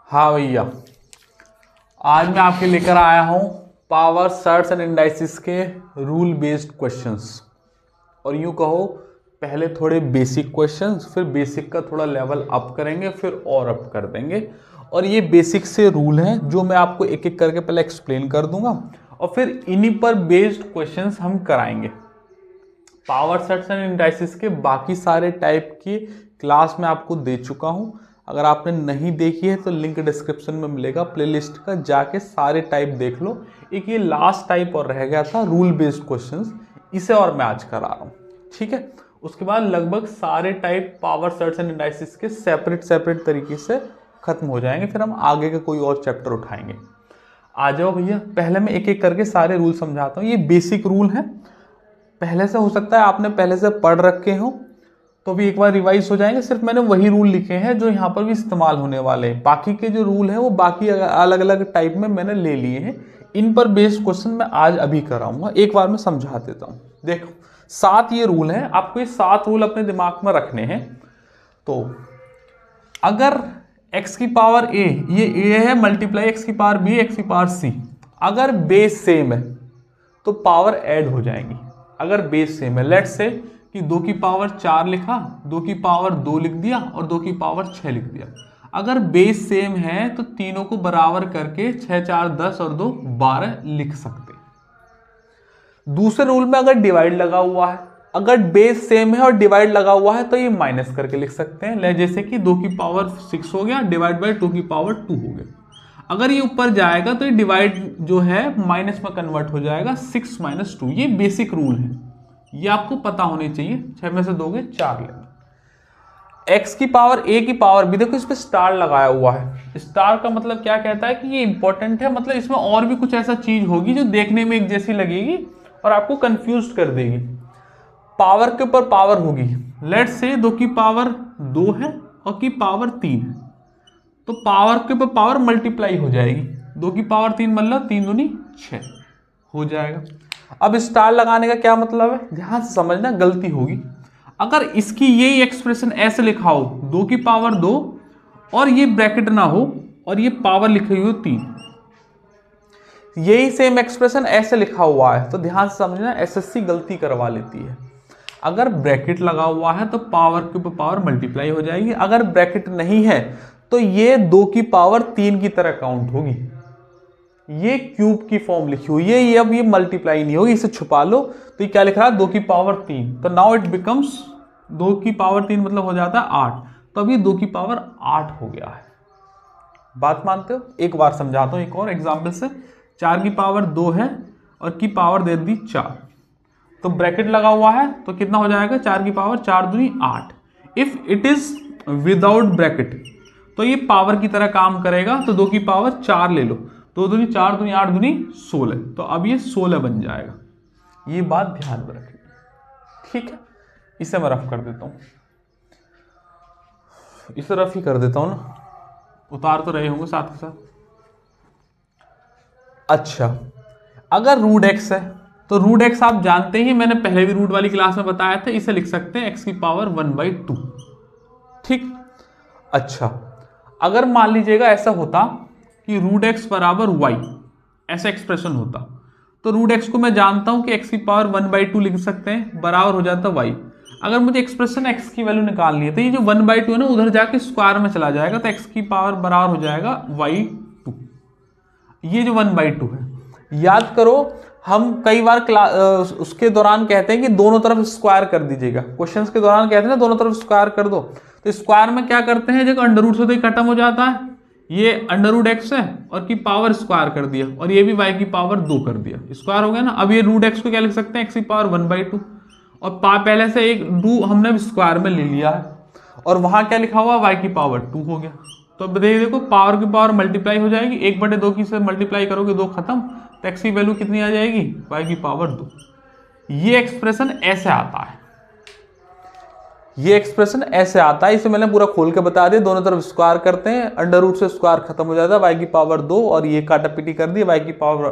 हाँ भैया, आज मैं आपके लेकर आया हूँ पावर सर्ट्स एंड इंडाइसिस के रूल बेस्ड क्वेश्चंस। और यूँ कहो, पहले थोड़े बेसिक क्वेश्चंस, फिर बेसिक का थोड़ा लेवल अप करेंगे, फिर और अप कर देंगे। और ये बेसिक से रूल हैं जो मैं आपको एक एक करके पहले एक्सप्लेन कर दूंगा और फिर इन्हीं पर बेस्ड क्वेश्चंस हम कराएंगे। पावर सर्ट्स एंड इंडाइसिस के बाकी सारे टाइप की क्लास मैं आपको दे चुका हूँ। अगर आपने नहीं देखी है तो लिंक डिस्क्रिप्शन में मिलेगा प्लेलिस्ट का, जाके सारे टाइप देख लो। एक ये लास्ट टाइप और रह गया था रूल बेस्ड क्वेश्चंस, इसे और मैं आज करा रहा हूँ, ठीक है। उसके बाद लगभग सारे type power shirts and indices के सेपरेट तरीके से खत्म हो जाएंगे, फिर हम आगे का कोई और चैप्टर उठाएंगे। आ जाओ भैया, पहले मैं एक एक करके सारे रूल समझाता हूँ। ये बेसिक रूल हैं, पहले से हो सकता है आपने पहले से पढ़ रखे हो, तो भी एक बार रिवाइज हो जाएंगे। सिर्फ मैंने वही रूल लिखे हैं जो यहाँ पर भी इस्तेमाल होने वाले हैं। बाकी के जो रूल हैं वो बाकी अलग अलग टाइप में मैंने ले लिए हैं। इन पर बेस्ड क्वेश्चन मैं आज अभी कराऊंगा। एक बार मैं समझा देता हूँ। देखो, 7 ये रूल हैं, आपको ये 7 रूल अपने दिमाग में रखने हैं। तो अगर x की पावर a, ये a है, मल्टीप्लाई x की पावर b, x की पावर c, अगर बेस सेम है तो पावर ऐड हो जाएंगी। अगर बेस सेम है, लेट्स से कि 2 की पावर 4 लिखा, 2 की पावर 2 लिख दिया और 2 की पावर 6 लिख दिया। अगर बेस सेम है तो तीनों को बराबर करके 6 4 10 और 2 12 लिख सकते। दूसरे रूल में अगर डिवाइड लगा हुआ है, अगर बेस सेम है और डिवाइड लगा हुआ है तो ये माइनस करके लिख सकते हैं। जैसे कि 2 की पावर 6 हो गया डिवाइड बाय 2 की पावर 2 हो गया। अगर ये ऊपर जाएगा तो ये डिवाइड जो है माइनस में कन्वर्ट हो जाएगा, 6 माइनस 2। ये बेसिक रूल है, ये आपको पता होने चाहिए। 6 में से दोगे 4 लेंगे। x की पावर a की पावर b, देखो इस पे स्टार लगाया हुआ है। स्टार का मतलब क्या कहता है कि ये इंपॉर्टेंट है, मतलब इसमें और भी कुछ ऐसा चीज होगी जो देखने में एक जैसी लगेगी और आपको कंफ्यूज कर देगी। पावर के ऊपर पावर होगी। लेट्स से 2 की पावर 2 है और की पावर 3 है, तो पावर के ऊपर पावर मल्टीप्लाई हो जाएगी। 2 की पावर 3 मतलब 3 दूनी 6 हो जाएगा। अब स्टार लगाने का क्या मतलब है, ध्यान से समझना, गलती होगी। अगर इसकी यही एक्सप्रेशन ऐसे लिखा हो, 2 की पावर 2 और ये ब्रैकेट ना हो और ये पावर लिखी हुई हो 3, यही सेम एक्सप्रेशन ऐसे लिखा हुआ है, तो ध्यान से समझना, एसएससी गलती करवा लेती है। अगर ब्रैकेट लगा हुआ है तो पावर के ऊपर पावर मल्टीप्लाई हो जाएगी। अगर ब्रैकेट नहीं है तो ये 2 की पावर 3 की तरह काउंट होगी। ये क्यूब की फॉर्म लिखी हुई है, ये अब ये मल्टीप्लाई नहीं होगी, इसे छुपा लो। तो ये क्या लिख रहा है, 2 की पावर 3, तो नाउ इट बिकम्स 2 की पावर 3 मतलब हो जाता है 8। तो अभी 2 की पावर 8 हो गया है। बात मानते हो? एक बार समझाता हूं एक और एग्जाम्पल से। 4 की पावर 2 है और की पावर दे दी 4, तो ब्रैकेट लगा हुआ है तो कितना हो जाएगा, 4 की पावर 4 दूनी 8। If it is without bracket तो ये पावर की तरह काम करेगा, तो 2 की पावर 4 ले लो, 2 दूनी 4 दूनी 8 दूनी 16, तो अब ये 16 बन जाएगा। ये बात ध्यान में रखिए, ठीक है। इसे मैं रफ कर देता हूं, इसे रफ ही कर देता हूं ना, उतार तो रहे होंगे साथ के साथ। अच्छा, अगर रूट एक्स है तो रूट एक्स आप जानते ही, मैंने पहले भी रूट वाली क्लास में बताया था, इसे लिख सकते हैं x की पावर 1/2, ठीक। अच्छा, अगर मान लीजिएगा ऐसा होता कि रूट एक्स बराबर y, ऐसा एक्सप्रेशन होता, तो रूट एक्स को मैं जानता हूं कि x की पावर 1/2 लिख सकते हैं, बराबर हो जाता y। अगर मुझे एक्सप्रेशन x की वैल्यू निकालनी है तो ये जो 1/2 है ना, उधर जाके स्क्वायर में चला जाएगा, तो x की पावर बराबर हो जाएगा y2। ये जो 1/2 है, याद करो, हम कई बार उसके दौरान कहते हैं कि दोनों तरफ स्क्वायर कर दीजिएगा। क्वेश्चंस के दौरान कहते हैं ना दोनों तरफ स्क्वायर कर दो, तो स्क्वायर में क्या करते हैं, जब अंडर रूट से तो ये खत्म हो जाता है, ये अंडर रूट एक्स है और की पावर स्क्वायर कर दिया, और ये भी y की पावर 2 कर दिया, स्क्वायर हो गया ना। अब ये रूट एक्स को क्या लिख सकते हैं, x की पावर 1/2, और पहले से एक 2 हमने स्क्वायर में ले लिया है, और वहां क्या लिखा हुआ, y की पावर 2 हो गया। तो अब देखो, पावर की पावर मल्टीप्लाई हो जाएगी, 1/2 की से मल्टीप्लाई करोगे 2 खत्म, तो x की वैल्यू कितनी आ जाएगी, y की पावर 2। ये एक्सप्रेशन ऐसे आता है, ये एक्सप्रेशन ऐसे आता है, इसे मैंने पूरा खोल के बता दिया। दोनों तरफ स्क्वायर करते हैं, अंडर रूट से स्क्वायर खत्म हो जाता है, y की पावर 2 और ये काटापीटी कर दी, y की पावर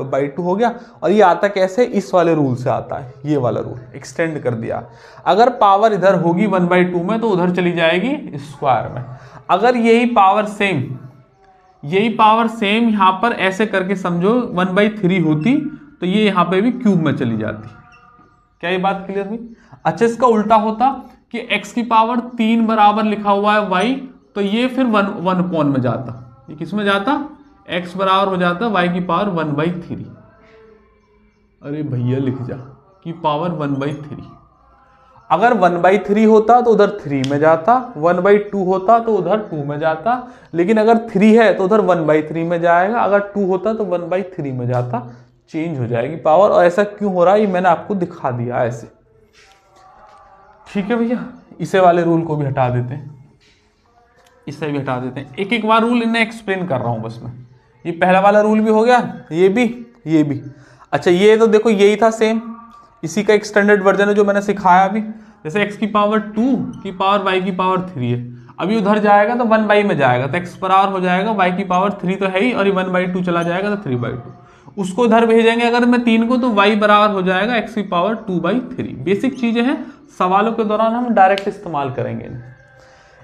1/2 हो गया। और ये आता कैसे, इस वाले रूल से आता है, ये वाला रूल एक्सटेंड कर दिया। अगर पावर इधर होगी 1/2 में तो उधर चली जाएगी स्क्वायर में। अगर यही पावर सेम यही पावर सेम यहाँ पर ऐसे करके समझो 1/3 होती तो ये यहाँ पे भी क्यूब में चली जाती। क्या ये बात क्लियर हुई? अच्छा, इसका उल्टा होता कि x की पावर 3 बराबर लिखा हुआ है y, तो ये फिर 1 अपॉन में जाता। ये किस में जाता? x बराबर हो जाता y की पावर 1/3। अरे भैया लिख जा कि पावर 1/3। अगर 1/3 होता तो उधर 3 में जाता, 1/2 होता तो उधर 2 में जाता, लेकिन अगर 3 है तो उधर 1/3 में जाएगा, अगर 2 होता तो 1/3 में जाता, चेंज हो जाएगी पावर। और ऐसा क्यों हो रहा है ये मैंने आपको दिखा दिया ऐसे। ठीक है भैया, इसे वाले रूल को भी हटा देते हैं, इससे भी हटा देते हैं। एक एक बार रूल इन्हें एक्सप्लेन कर रहा हूं बस मैं। ये पहला वाला रूल भी हो गया, ये भी। अच्छा, ये तो देखो यही था सेम, इसी का एक्सटेंडेड वर्जन है जो मैंने सिखाया अभी। जैसे x की पावर 2 की पावर y की पावर 3 है, अभी उधर जाएगा तो 1 में जाएगा तो x बराबर हो जाएगा y की पावर 3 तो है ही, और ये 1/2 चला जाएगा तो 3/2। उसको उधर भेजेंगे अगर मैं 3 को, तो y बराबर हो जाएगा x की पावर 2/3। बेसिक चीजें हैं, सवालों के दौरान हम डायरेक्ट इस्तेमाल करेंगे।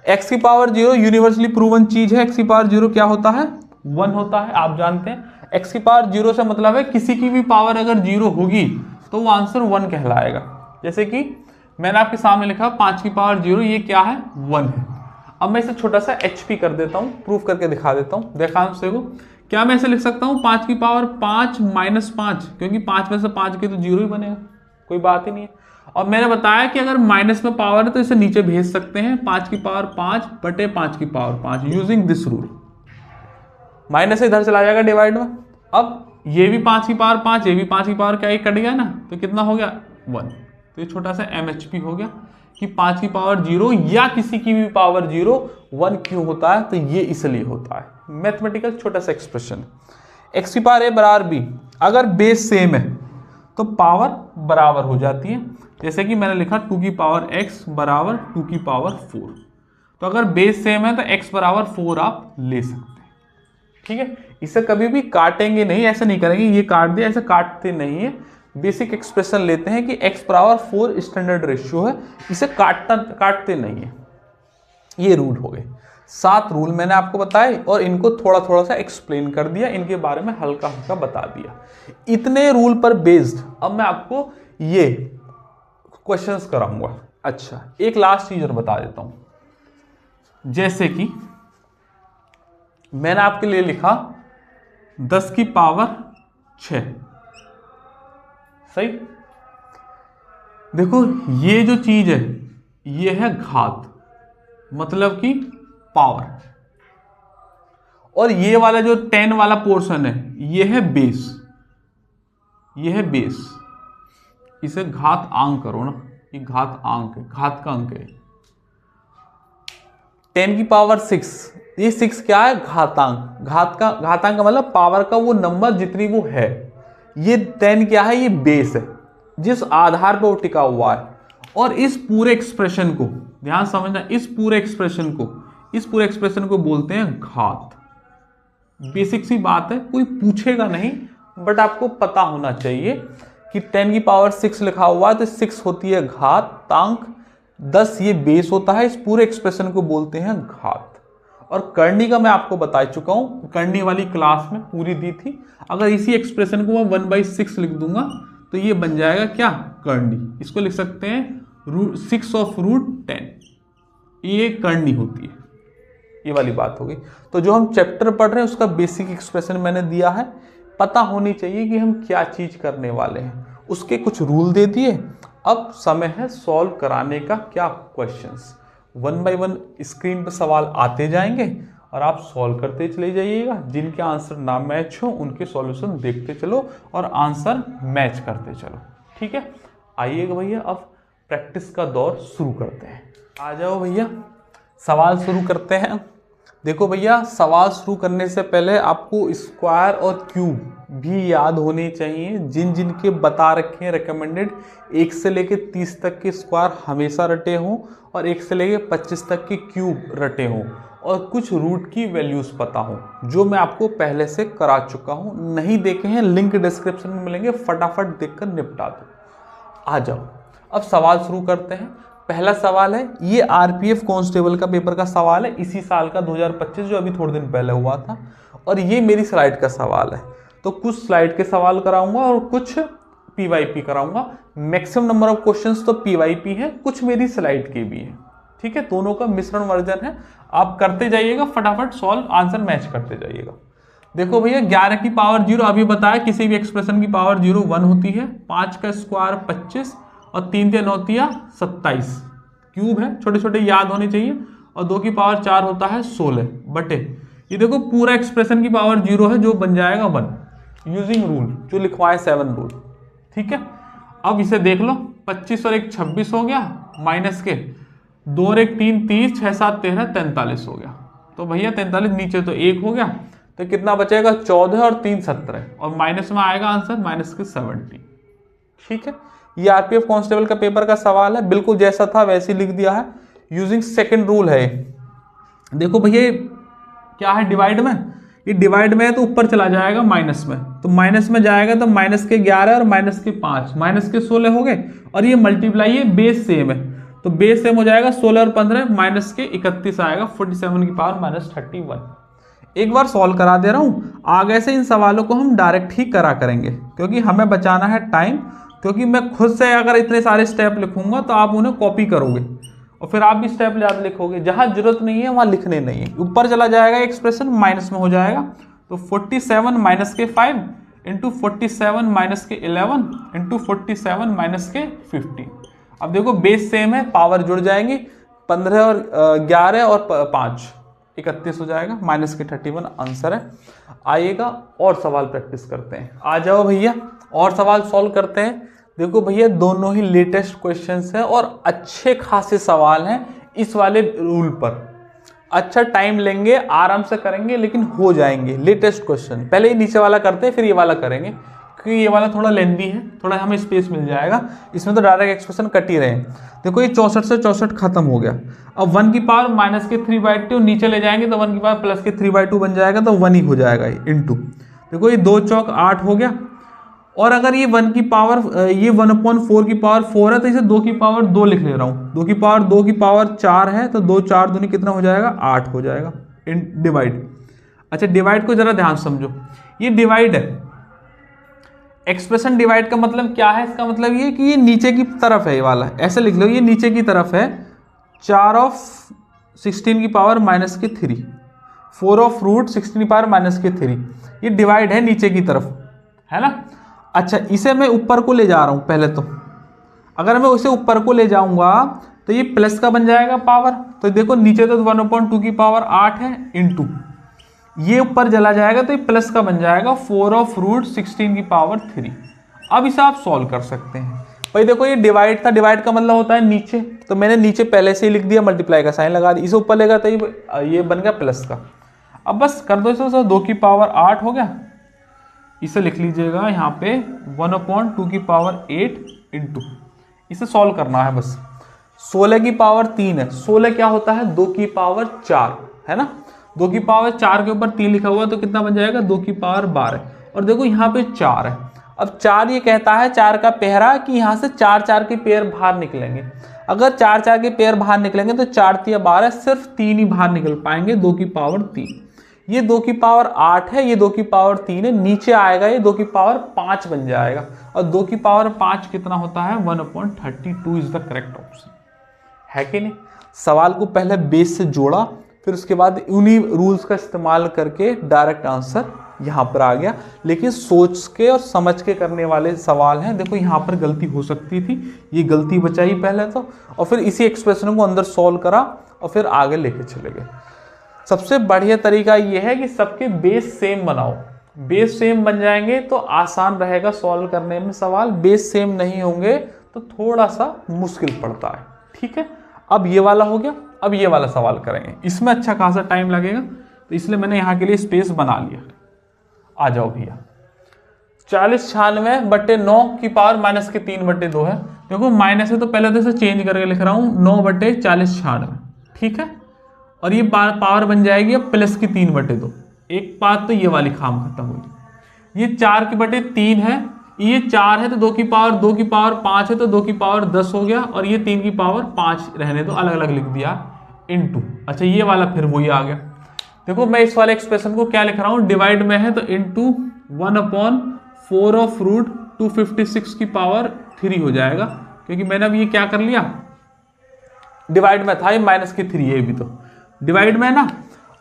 x की पावर 0 यूनिवर्सली प्रूवन चीज है। x की पावर 0 क्या होता है? 1 होता है, आप जानते हैं। x की पावर 0 से मतलब है किसी की भी पावर अगर 0 होगी तो वो आंसर 1 कहलाएगा। जैसे कि मैंने आपके सामने लिखा 5 की पावर 0, ये क्या है? 1 है। अब मैं इसे छोटा सा HP कर देता हूँ, प्रूफ करके दिखा देता हूँ। देखांश देखो, क्या मैं इसे लिख सकता हूँ 5 की पावर 5 - 5, क्योंकि 5 में से 5 के तो 0 ही बनेगा, कोई बात ही नहीं है। और मैंने बताया कि अगर माइनस में पावर है तो इसे नीचे भेज सकते हैं, 5 की पावर 5/5 की power 5 using this rule. Minus इधर चला जाएगा डिवाइड में। अब ये भी 5 की पावर 5, ये भी 5 की पावर क्या, एक कट गया ना, तो कितना हो गया? 1। तो ये छोटा सा MHP हो गया कि 5 की पावर 0 या किसी की भी पावर 0 1 क्यों होता है, तो ये इसलिए होता है। मैथमेटिकल छोटा सा एक्सप्रेशन। x की पावर a बराबर b, अगर बेस सेम है तो पावर बराबर हो जाती है। जैसे कि मैंने लिखा 2 की पावर x बराबर 2 की पावर 4, तो अगर बेस सेम है तो x बराबर 4 आप ले सकते हैं। ठीक है, इसे कभी भी काटेंगे नहीं, ऐसे नहीं करेंगे ये काट दिया, ऐसे काटते नहीं है। बेसिक एक्सप्रेशन लेते हैं कि x बराबर 4 स्टैंडर्ड रेशियो है, इसे काटते नहीं है। ये रूल हो गए। 7 रूल मैंने आपको बताए और इनको थोड़ा थोड़ा सा एक्सप्लेन कर दिया, इनके बारे में हल्का हल्का बता दिया। इतने रूल पर बेस्ड अब मैं आपको ये क्वेश्चंस कराऊंगा। अच्छा, एक लास्ट चीज और बता देता हूं। जैसे कि मैंने आपके लिए लिखा 10 की पावर 6, सही। देखो ये जो चीज है ये है घात, मतलब कि पावर, और ये वाला जो 10 वाला पोर्शन है ये है बेस, ये है बेस। इसे घात अंक करो ना, ये घात अंक है, घात का अंक है। 10 की पावर 6, ये 6 क्या है? घातांक। घातांक का मतलब पावर का वो नंबर जितनी वो है। ये 10 क्या है? ये बेस है, जिस आधार पर वो टिका हुआ है। और इस पूरे एक्सप्रेशन को ध्यान समझना, इस पूरे एक्सप्रेशन को बोलते हैं घात। बेसिक सी बात है, कोई पूछेगा नहीं, बट आपको पता होना चाहिए कि 10 की पावर 6 लिखा हुआ है तो 6 होती है घातांक, 10 ये बेस होता है। इस पूरे एक्सप्रेशन को बोलते हैं घात। और करनी का मैं आपको बता चुका हूं, करनी वाली क्लास में पूरी दी थी। अगर इसी एक्सप्रेशन को मैं 1/6 लिख दूंगा तो ये बन जाएगा क्या? करनी। इसको लिख सकते हैं 6/√10, ये करनी होती है। ये वाली बात हो गई। तो जो हम चैप्टर पढ़ रहे हैं उसका बेसिक एक्सप्रेशन मैंने दिया है, पता होनी चाहिए कि हम क्या चीज करने वाले हैं। उसके कुछ रूल दे दिए, अब समय है सॉल्व कराने का। क्या क्वेश्चंस 1 बाय 1 स्क्रीन पर सवाल आते जाएंगे और आप सॉल्व करते चले जाइएगा। जिनके आंसर ना मैच हो उनके सॉल्यूशन देखते चलो और आंसर मैच करते चलो। ठीक है, आइएगा भैया, अब प्रैक्टिस का दौर शुरू करते हैं। आ जाओ भैया, सवाल शुरू करते हैं। देखो भैया, सवाल शुरू करने से पहले आपको स्क्वायर और क्यूब भी याद होने चाहिए। जिन जिन के बता रखे हैं रिकमेंडेड 1 से लेके 30 तक के स्क्वायर हमेशा रटे हों और 1 से लेके 25 तक के क्यूब रटे हों और कुछ रूट की वैल्यूज पता हो, जो मैं आपको पहले से करा चुका हूं। नहीं देखे हैं लिंक डिस्क्रिप्शन में मिलेंगे, फटाफट देखकर निपटा दो। आ जाओ, अब सवाल शुरू करते हैं। पहला सवाल है, ये आरपीएफ कांस्टेबल का पेपर का सवाल है, इसी साल का 2025 जो अभी थोड़े दिन पहले हुआ था। और ये मेरी स्लाइड का सवाल है, तो कुछ स्लाइड के सवाल कराऊंगा और कुछ पीवाईपी कराऊंगा। मैक्सिमम नंबर ऑफ क्वेश्चंस तो पीवाईपी है, कुछ मेरी स्लाइड के भी है, ठीक है, दोनों का मिश्रण वर्जन है। आप करते जाइएगा, फटाफट सॉल्व आंसर मैच करते जाइएगा। देखो भैया 11 की पावर 0 अभी बताया, किसी भी एक्सप्रेशन की पावर 0 1 होती है, 5 का स्क्वायर 25 और 3 9 27 क्यूब है, छोटे छोटे याद होने चाहिए। और 2 की पावर 4 होता है 16 बटे, ये देखो पूरा एक्सप्रेशन की पावर 0 है जो बन जाएगा 1 यूजिंग रूल जो लिखवाए 7 रूल, ठीक है। अब इसे देख लो, 25 और 1 26 हो गया, माइनस के 2 और 1 3 30 6 7 13 43 हो गया। तो भैया 43 नीचे तो 1 हो गया, तो कितना बचेगा 14 और 3 17 और माइनस में आएगा आंसर माइनस के 70, ठीक है। ये आरपीएफ कांस्टेबल का पेपर का सवाल है, बिल्कुल जैसा था वैसे लिख दिया है, यूजिंग सेकंड रूल है। देखो भैया क्या है डिवाइड में, ये डिवाइड में है तो ऊपर चला जाएगा माइनस में, तो माइनस में जाएगा तो माइनस के 11 और माइनस के 5 माइनस के 16 हो गए। और ये मल्टीप्लाई है, बेस सेम है, तो बेस सेम हो जाएगा 16 और 15 माइनस के 31 आएगा, 47 की पावर माइनस 31। एक बार सॉल्व करा दे रहा हूं, आगे से इन सवालों को हम डायरेक्ट ही करा करेंगे क्योंकि हमें बचाना है टाइम, क्योंकि मैं खुद से अगर इतने सारे स्टेप लिखूंगा तो आप उन्हें कॉपी करोगे और फिर आप भी स्टेप ज़्यादा लिखोगे, जहां जरूरत नहीं है वहां लिखने नहीं है। ऊपर चला जाएगा एक्सप्रेशन, माइनस में हो जाएगा, तो 47 माइनस के 5 इंटू 47 माइनस के 11 इंटू 47 माइनस के 50। अब देखो बेस सेम है, पावर जुड़ जाएंगी, 15 और 11 और 5 31 हो जाएगा, माइनस के 31 आंसर है। आइएगा और सवाल प्रैक्टिस करते हैं, आ जाओ भैया और सवाल सॉल्व करते हैं। देखो भैया दोनों ही लेटेस्ट क्वेश्चंस हैं और अच्छे खासे सवाल हैं इस वाले रूल पर। अच्छा टाइम लेंगे, आराम से करेंगे, लेकिन हो जाएंगे। लेटेस्ट क्वेश्चन पहले ये नीचे वाला करते हैं, फिर ये वाला करेंगे क्योंकि ये वाला थोड़ा लेंदी है, थोड़ा हमें स्पेस मिल जाएगा। इसमें तो डायरेक्ट एक्सप्रेशन कट ही रहे हैं। देखो ये 64 से 64 खत्म हो गया। अब 1 की पावर माइनस के 3/2 नीचे ले जाएंगे तो 1 की पावर प्लस के 3/2 बन जाएगा, तो 1 ही हो जाएगा इंटू। देखो ये 2 चौक 8 हो गया। और अगर ये 1 की पावर ये 1/4 की पावर 4 है तो इसे 2 की पावर 2 लिख ले रहा हूँ। 2 की पावर 4 है तो 2 4 दूनी कितना हो जाएगा 8 हो जाएगा डिवाइड। अच्छा डिवाइड को जरा ध्यान समझो, ये डिवाइड है, एक्सप्रेशन डिवाइड का मतलब क्या है, इसका मतलब ये कि ये नीचे की तरफ है, ये वाला ऐसे लिख लो, ये नीचे की तरफ है। 4 ऑफ 16 की पावर माइनस के 3, 4 ऑफ रूट 16 की पावर माइनस के 3, ये डिवाइड है नीचे की तरफ, है ना। अच्छा इसे मैं ऊपर को ले जा रहा हूं पहले, तो अगर मैं उसे ऊपर को ले जाऊंगा तो ये प्लस का बन जाएगा पावर, तो देखो नीचे तो 1/2 की पावर 8 है इंटू ये ऊपर चला जाएगा तो ये प्लस का बन जाएगा 4 ऑफ रूट 16 की पावर 3। अब इसे आप सॉल्व कर सकते हैं। भाई देखो ये डिवाइड था, डिवाइड का मतलब होता है नीचे, तो मैंने नीचे पहले से ही लिख दिया, मल्टीप्लाई का साइन लगा दिया, इसे ऊपर लेगा तो ये बन गया प्लस का। अब बस कर दो इसे, 2 की पावर 8 हो गया, इसे लिख लीजिएगा यहाँ पे 1/2 की पावर 8 इंटू, इसे सॉल्व करना है बस। 16 की पावर 3 है, 16 क्या होता है 2 की पावर 4 है ना, 2 की पावर 4 के ऊपर 3 लिखा हुआ तो कितना बन जाएगा 2 की पावर 12। और देखो यहाँ पे 4 है, अब 4 ये कहता है 4 का पहरा कि यहाँ से 4 4 के पेयर बाहर निकलेंगे। अगर 4 4 के पेयर बाहर निकलेंगे तो 4 3 12, सिर्फ 3 ही बाहर निकल पाएंगे, 2 की पावर 3। ये 2 की पावर 8 है, ये 2 की पावर 3 है, नीचे आएगा ये 2 की पावर 5 बन जाएगा। और 2 की पावर 5 कितना होता है 1/32 इज द करेक्ट ऑप्शन, है कि नहीं। सवाल को पहले बेस से जोड़ा, फिर उसके बाद उन्हीं रूल्स का इस्तेमाल करके डायरेक्ट आंसर यहाँ पर आ गया। लेकिन सोच के और समझ के करने वाले सवाल हैं। देखो यहाँ पर गलती हो सकती थी, ये गलती बचाई पहले तो, और फिर इसी एक्सप्रेशन को अंदर सॉल्व करा और फिर आगे लेके चले गए। सबसे बढ़िया तरीका ये है कि सबके बेस सेम बनाओ, बेस सेम बन जाएंगे तो आसान रहेगा सॉल्व करने में सवाल। बेस सेम नहीं होंगे तो थोड़ा सा मुश्किल पड़ता है, ठीक है। अब ये वाला हो गया, अब ये वाला सवाल करेंगे, इसमें अच्छा खासा टाइम लगेगा तो इसलिए मैंने यहाँ के लिए स्पेस बना लिया। आ जाओ भैया, 40 96 बटे 9 की पावर माइनस के 3/2 है। देखो माइनस है तो पहले तो इसे चेंज करके लिख रहा हूँ 9 बटे 40 96, ठीक है। और ये पावर बन जाएगी अब प्लस की 3/2। एक बात तो ये वाली खाम खत्म हुई, ये 4 के बटे 3 है, ये 4 है तो 2 की पावर 5 है तो 2 की पावर 10 हो गया, और ये 3 की पावर 5 रहने दो, अलग अलग लिख दिया इनटू। अच्छा ये वाला फिर वही आ गया। देखो मैं इस वाले एक्सप्रेशन को क्या लिख रहा हूं, डिवाइड में है तो इनटू 1/4 ऑफ रूट 256 की पावर 3 हो जाएगा, क्योंकि मैंने अब ये क्या कर लिया, डिवाइड में था, ये माइनस की 3 है भी तो डिवाइड में है ना।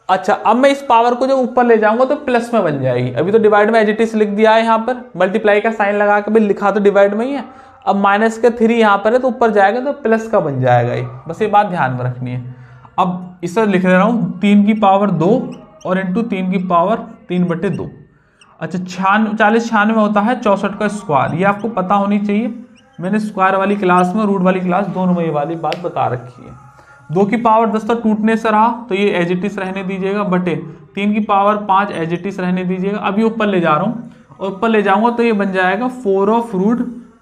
अच्छा अब मैं इस पावर को जब ऊपर ले जाऊंगा तो प्लस में बन जाएगी। अभी तो डिवाइड में एज इट इज लिख दिया है, यहाँ पर मल्टीप्लाई का साइन लगा के भी लिखा तो डिवाइड में ही है। अब माइनस का 3 यहाँ पर है तो ऊपर जाएगा तो प्लस का बन जाएगा ये, बस ये बात ध्यान में रखनी है। अब इसे लिख ले रहा हूँ 3 की पावर 2 और इंटू 3 की पावर 3/2। अच्छा 40 96 होता है 64 का स्क्वायर, ये आपको पता होनी चाहिए, मैंने स्क्वायर वाली क्लास में रूट वाली क्लास दोनों में ये वाली बात बता रखी है। 2 की पावर 10 तो टूटने से रहा तो ये एज इट इज रहने दीजिएगा, बटे 3 की पावर 5 एज इट इज रहने दीजिएगा। अभी ऊपर ले जा रहा हूँ और ऊपर ले जाऊंगा तो ये बन जाएगा 4 ऑफ रूट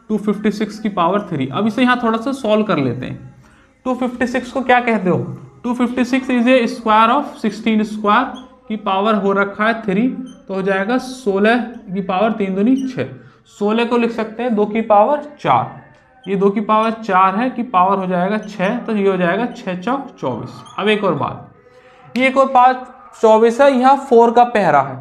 256 की पावर 3। अब इसे यहाँ थोड़ा सा सॉल्व कर लेते हैं। 256 को क्या कहते हो, 256 is a square of 16 square की पावर हो रखा है 3, तो हो जाएगा 16 की पावर 3 दूनी 6। 16 को लिख सकते हैं 2 की पावर 4, ये 2 की पावर 4 है कि पावर हो जाएगा 6, तो ये हो जाएगा 6 चौक 24। अब एक और बात, ये एक और 5 24 है, यहाँ 4 का पहरा है,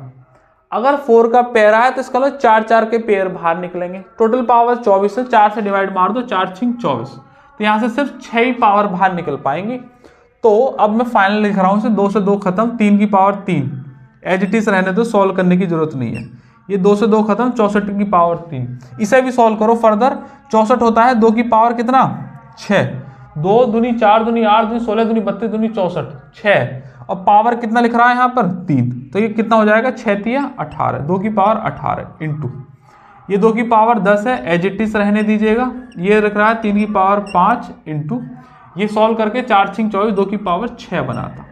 अगर 4 का पहरा है तो इसका मतलब 4 के पेयर बाहर निकलेंगे। टोटल पावर 24 है, 4 से डिवाइड मार दो, 4 6 24, तो यहाँ से सिर्फ 6 ही पावर बाहर निकल पाएंगे। तो अब मैं फाइनल लिख रहा हूँ इसे, 2 से 2 खत्म, 3 की पावर 3 एज इट इज रहने दो, सॉल्व करने की जरूरत नहीं है। ये 2 से 2 खत्म, 64 की पावर 3, इसे भी सॉल्व करो फर्दर। 64 होता है 2 की पावर कितना 6, 2 दूनी 4 दूनी 8 दूनी 16 दूनी 32 दूनी 64 6, और पावर कितना लिख रहा है यहाँ पर 3, तो ये कितना हो जाएगा 6 3 18, 2 की पावर 18 इंटू ये 2 की पावर 10 है, एज इट इज रहने दीजिएगा। ये लिख रहा है 3 की पावर 5 इंटू ये सॉल्व करके 4 6 24, 2 की पावर 6 बनाता।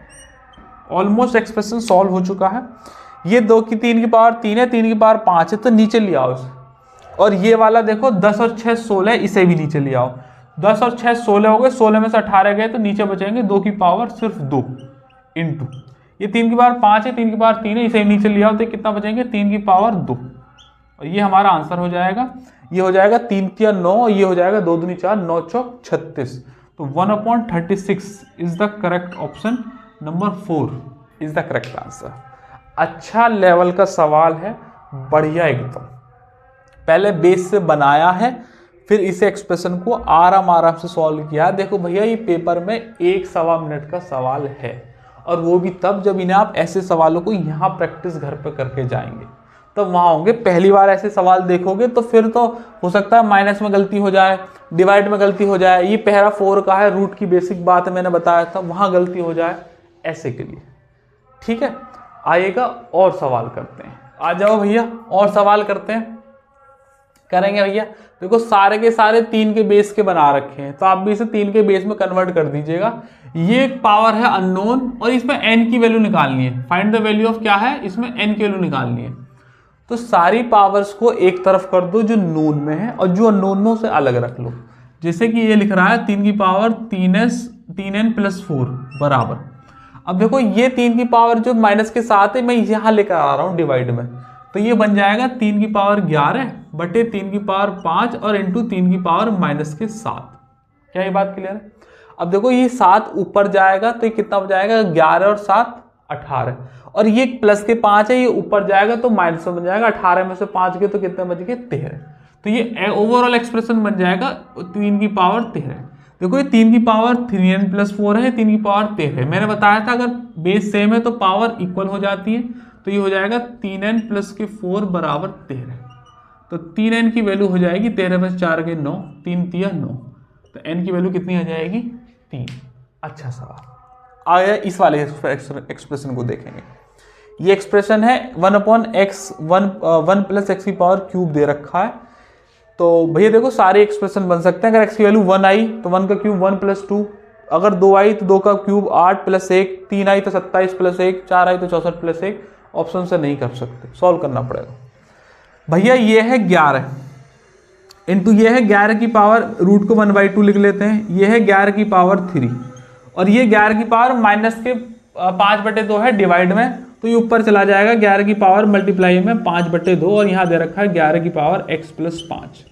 ऑलमोस्ट एक्सप्रेशन सॉल्व हो चुका है। ये 2 की 3 की पावर 3 है, 3 की पावर 5 है, तो नीचे ले आओ इसे। और ये वाला देखो 10 और 6 16, इसे भी नीचे ले आओ। 10 और 6 16 हो गए, 16 में से 18 गए तो नीचे बचेंगे 2 की पावर सिर्फ 2 इंटू ये 3 की पावर 5 है, 3 की पावर 3 है, इसे नीचे ले आओ तो कितना बचेंगे 3 की पावर 2, और ये हमारा आंसर हो जाएगा। ये हो जाएगा 3 3 9, और ये हो जाएगा 2 दूनी 4 9 चौक 36। तो 1/36 is the correct option, number 4 is the correct answer. अच्छा लेवल का सवाल है, बढ़िया एकदम। पहले बेस से बनाया है, फिर इसे एक्सप्रेशन को आराम से सॉल्व किया। देखो भैया ये पेपर में 1-1.25 मिनट का सवाल है, और वो भी तब जब इन्हें आप ऐसे सवालों को यहाँ प्रैक्टिस घर पे करके जाएंगे तब वहाँ होंगे। पहली बार ऐसे सवाल देखोगे तो फिर तो हो सकता है माइनस में गलती हो जाए, डिवाइड में गलती हो जाए, ये पहला 4 का है, रूट की बेसिक बात है मैंने बताया था, वहाँ गलती हो जाए, ऐसे के लिए। ठीक है, आइएगा और सवाल करते हैं। आ जाओ भैया और सवाल करते हैं, करेंगे भैया। देखो सारे के सारे 3 के बेस के बना रखे हैं, तो आप भी इसे 3 के बेस में कन्वर्ट कर दीजिएगा। ये एक पावर है अननोन, और इसमें n की वैल्यू निकालनी है। फाइंड द वैल्यू ऑफ क्या है, इसमें n की वैल्यू निकालनी है। तो सारी पावर्स को एक तरफ कर दो जो नोन में है, और जो अननोन में उसे अलग रख लो। जैसे कि ये लिख रहा है 3 की पावर 3n + 4 बराबर। अब देखो ये 3 की पावर जो माइनस के साथ है, मैं यहाँ लेकर आ रहा हूँ डिवाइड में, तो ये बन जाएगा 3 की पावर 11 बटे 3 की पावर 5 और इंटू 3 की पावर -7। क्या ये बात क्लियर है? अब देखो ये 7 ऊपर जाएगा तो ये कितना हो जाएगा, 11 और 7 18, और ये प्लस के 5 है, ये ऊपर जाएगा तो माइनस में बन जाएगा। 18 में से 5 गए तो कितने बच गए 13। तो ये ओवरऑल एक्सप्रेशन बन जाएगा 3 की पावर 13। देखो ये 3 की पावर 3n + 4 है, 3 की पावर 13 है। मैंने बताया था अगर बेस सेम है तो पावर इक्वल हो जाती है, तो ये हो जाएगा 3n + 4 बराबर 13। तो 3n की वैल्यू हो जाएगी 13 में 4 के 9, 3 3 9, तो n की वैल्यू कितनी आ जाएगी 3। अच्छा सवाल आया। इस वाले एक्सप्रेशन को देखेंगे। ये एक्सप्रेशन है 1/x 1 + x की पावर क्यूब दे रखा है। तो भैया देखो सारे एक्सप्रेशन बन सकते हैं। अगर x की वैल्यू 1 आई तो 1 का क्यूब 1 + 2, अगर 2 आई तो 2 का क्यूब 8 + 1, 3 आई तो 27 + 1, 4 आई तो 64 + 1। ऑप्शन से नहीं कर सकते, सॉल्व करना पड़ेगा। भैया ये है 11 इंटू ये है 11 की पावर, रूट को 1/2 लिख लेते हैं। ये है 11 की पावर 3, और ये 11 की पावर माइनस के 5/2 है डिवाइड में, तो ये ऊपर चला जाएगा 11 की पावर मल्टीप्लाई में 5/2, और यहाँ दे रखा है 11 की पावर x+5।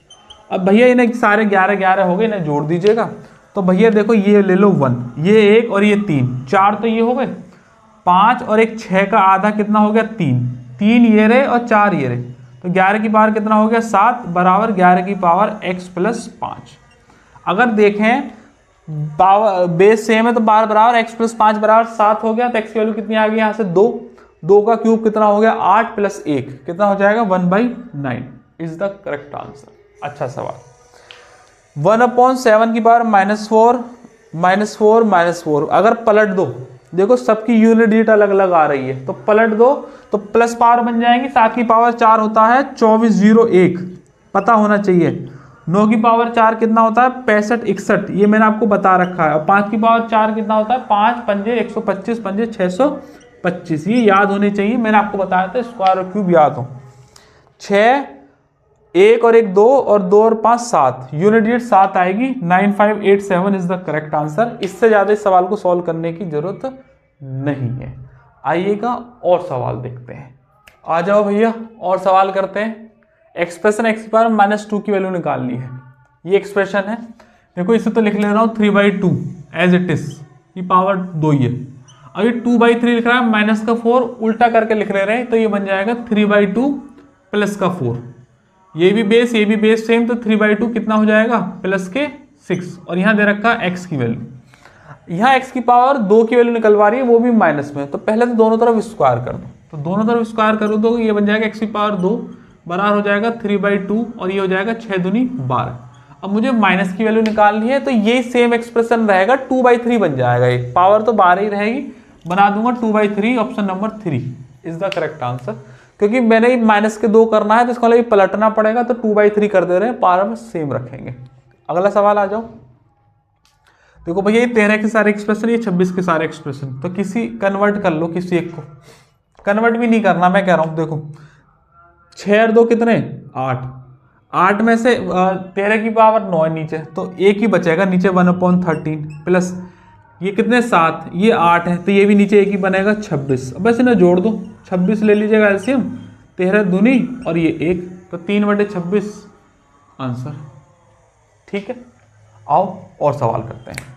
अब भैया इन्हें सारे 11 हो गए, इन्हें जोड़ दीजिएगा। तो भैया देखो ये ले लो 1, ये 1 और ये 3, 4 तो ये हो गए, 5 और एक 6 का आधा कितना हो गया 3, 3 ये रहे और 4 ये रहे, तो 11 की पावर कितना हो गया 7 बराबर 11 की पावर x+5। अगर देखें पावर बेस सेम है तो पावर बराबर x+5 बराबर 7 हो गया, तो x की वैल्यू कितनी आ गई यहाँ से 2, 2 का क्यूब कितना हो गया 8 + 1 कितना हो जाएगा 1/9 इज द करेक्ट आंसर। अच्छा सवाल। 1/7 की पावर -4 अगर पलट दो, देखो सबकी यूनिट डिजिट अलग अलग आ रही है, तो पलट दो तो प्लस पावर बन जाएंगी। 7 की पावर 4 होता है 2401, पता होना चाहिए। 9 की पावर 4 कितना होता है 6561, ये मैंने आपको बता रखा है। और 5 की पावर 4 कितना होता है 5 पंजे 125 पंजे 625, ये याद होने चाहिए, मैंने आपको बताया था स्क्वायर और क्यूब याद हो। 6 1 और 1 2 और 2 और 5 7, यूनिट डिजिट 7 आएगी। 9587 इज द करेक्ट आंसर। इससे ज्यादा इस सवाल को सॉल्व करने की जरूरत नहीं है। आइएगा और सवाल देखते हैं। आ जाओ भैया और सवाल करते हैं। एक्सप्रेशन x की पावर -2 की वैल्यू निकालनी है, ये एक्सप्रेशन है। देखो इसे तो लिख ले रहा हूँ 3/2 एज इट इज, ये पावर 2 ही है। अभी 2/3 लिख रहा है -4 उल्टा करके लिख ले रहे हैं, तो ये बन जाएगा 3/2 +4। ये भी बेस सेम, तो 3/2 कितना हो जाएगा +6। और यहाँ दे रखा x की वैल्यू, यहाँ x की पावर 2 की वैल्यू निकलवा रही है, वो भी माइनस में। तो पहले तो दोनों तरफ स्क्वायर कर दो, तो दोनों तरफ स्क्वायर करो तो ये बन जाएगा x की पावर 2 बराबर हो जाएगा 3/2 और ये हो जाएगा 6 दूनी 12। अब मुझे माइनस की वैल्यू निकालनी है, तो ये सेम एक्सप्रेशन रहेगा 2/3 बन जाएगा, एक पावर तो 12 ही रहेगी, बना दूंगा 2/3। Option number 3 is the correct answer. क्योंकि मैंने -2 करना है तो इसको मतलब पलटना पड़ेगा, तो 2/3 कर दे रहे हैं, पावर में सेम रखेंगे। अगला सवाल आ जाओ। देखो भैया ये 13 के सारे एक्सप्रेशन, ये 26 के सारे एक्सप्रेशन, तो किसी कन्वर्ट कर लो, किसी एक को कन्वर्ट भी नहीं करना मैं कह रहा हूं। देखो 6 और 2 कितने 8, 8 में से 13 की पावर 9 है नीचे, तो एक ही बचेगा नीचे 1/13 प्लस ये कितने 7, ये 8 है, तो ये भी नीचे एक ही बनेगा 26। अब बस इन्हें जोड़ दो, 26 ले लीजिएगा एलसीएम, 13 दूनी और ये 1, तो 3/26 आंसर। ठीक है, आओ और सवाल करते हैं।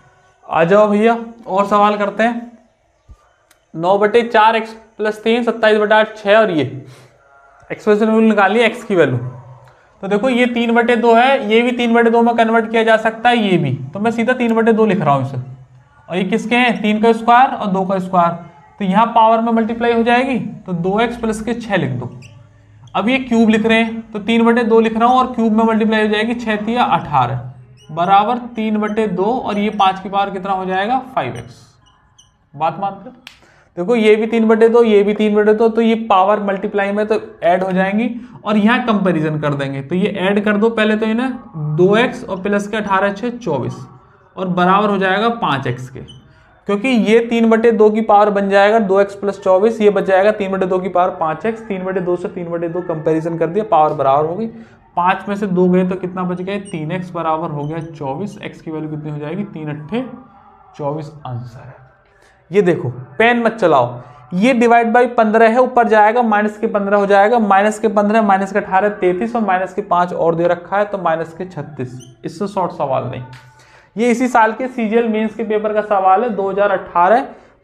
आ जाओ भैया और सवाल करते हैं। 9/4 x + 3 27/8 6 और ये एक्सप्रेशन रूल निकालिए x की वैल्यू। तो देखो ये 3/2 है, ये भी 3/2 में कन्वर्ट किया जा सकता है, ये भी, तो मैं सीधा 3/2 लिख रहा हूँ इसे। और ये किसके हैं 3 का स्क्वायर और 2 का स्क्वायर, तो यहाँ पावर में मल्टीप्लाई हो जाएगी, तो 2x + के 6 लिख दो। अब ये क्यूब लिख रहे हैं, तो 3/2 लिख रहा हूँ और क्यूब में मल्टीप्लाई हो जाएगी 6 × 18 बराबर 3/2 और ये 5 की पावर कितना हो जाएगा 5x। बात मानते हो? देखो ये भी 3/2 ये भी 3/2, तो ये पावर मल्टीप्लाई में तो ऐड हो जाएंगी और यहाँ कंपैरिजन कर देंगे, तो ये ऐड कर दो पहले तो इन्हें 2x और प्लस के 18 6 24 और बराबर हो जाएगा 5x के, क्योंकि ये 3/2 की पावर बन जाएगा 2x + 24, ये बच जाएगा 3/2 की पावर 5x। 3/2 से 3/2 कंपैरिजन कर दिया, पावर बराबर हो गई। 5 में से 2 गए तो कितना बच गया 3x बराबर हो गया 24। x की वैल्यू कितनी हो जाएगी 3×8 24 आंसर है। ये देखो पेन मत चलाओ, ये डिवाइड बाई 15 है, ऊपर जाएगा -15 हो जाएगा, -15 -18 33 और -5 और दे रखा है, तो -36। इससे शॉर्ट सवाल नहीं। ये इसी साल के सीजीएल मेंस के पेपर का सवाल है,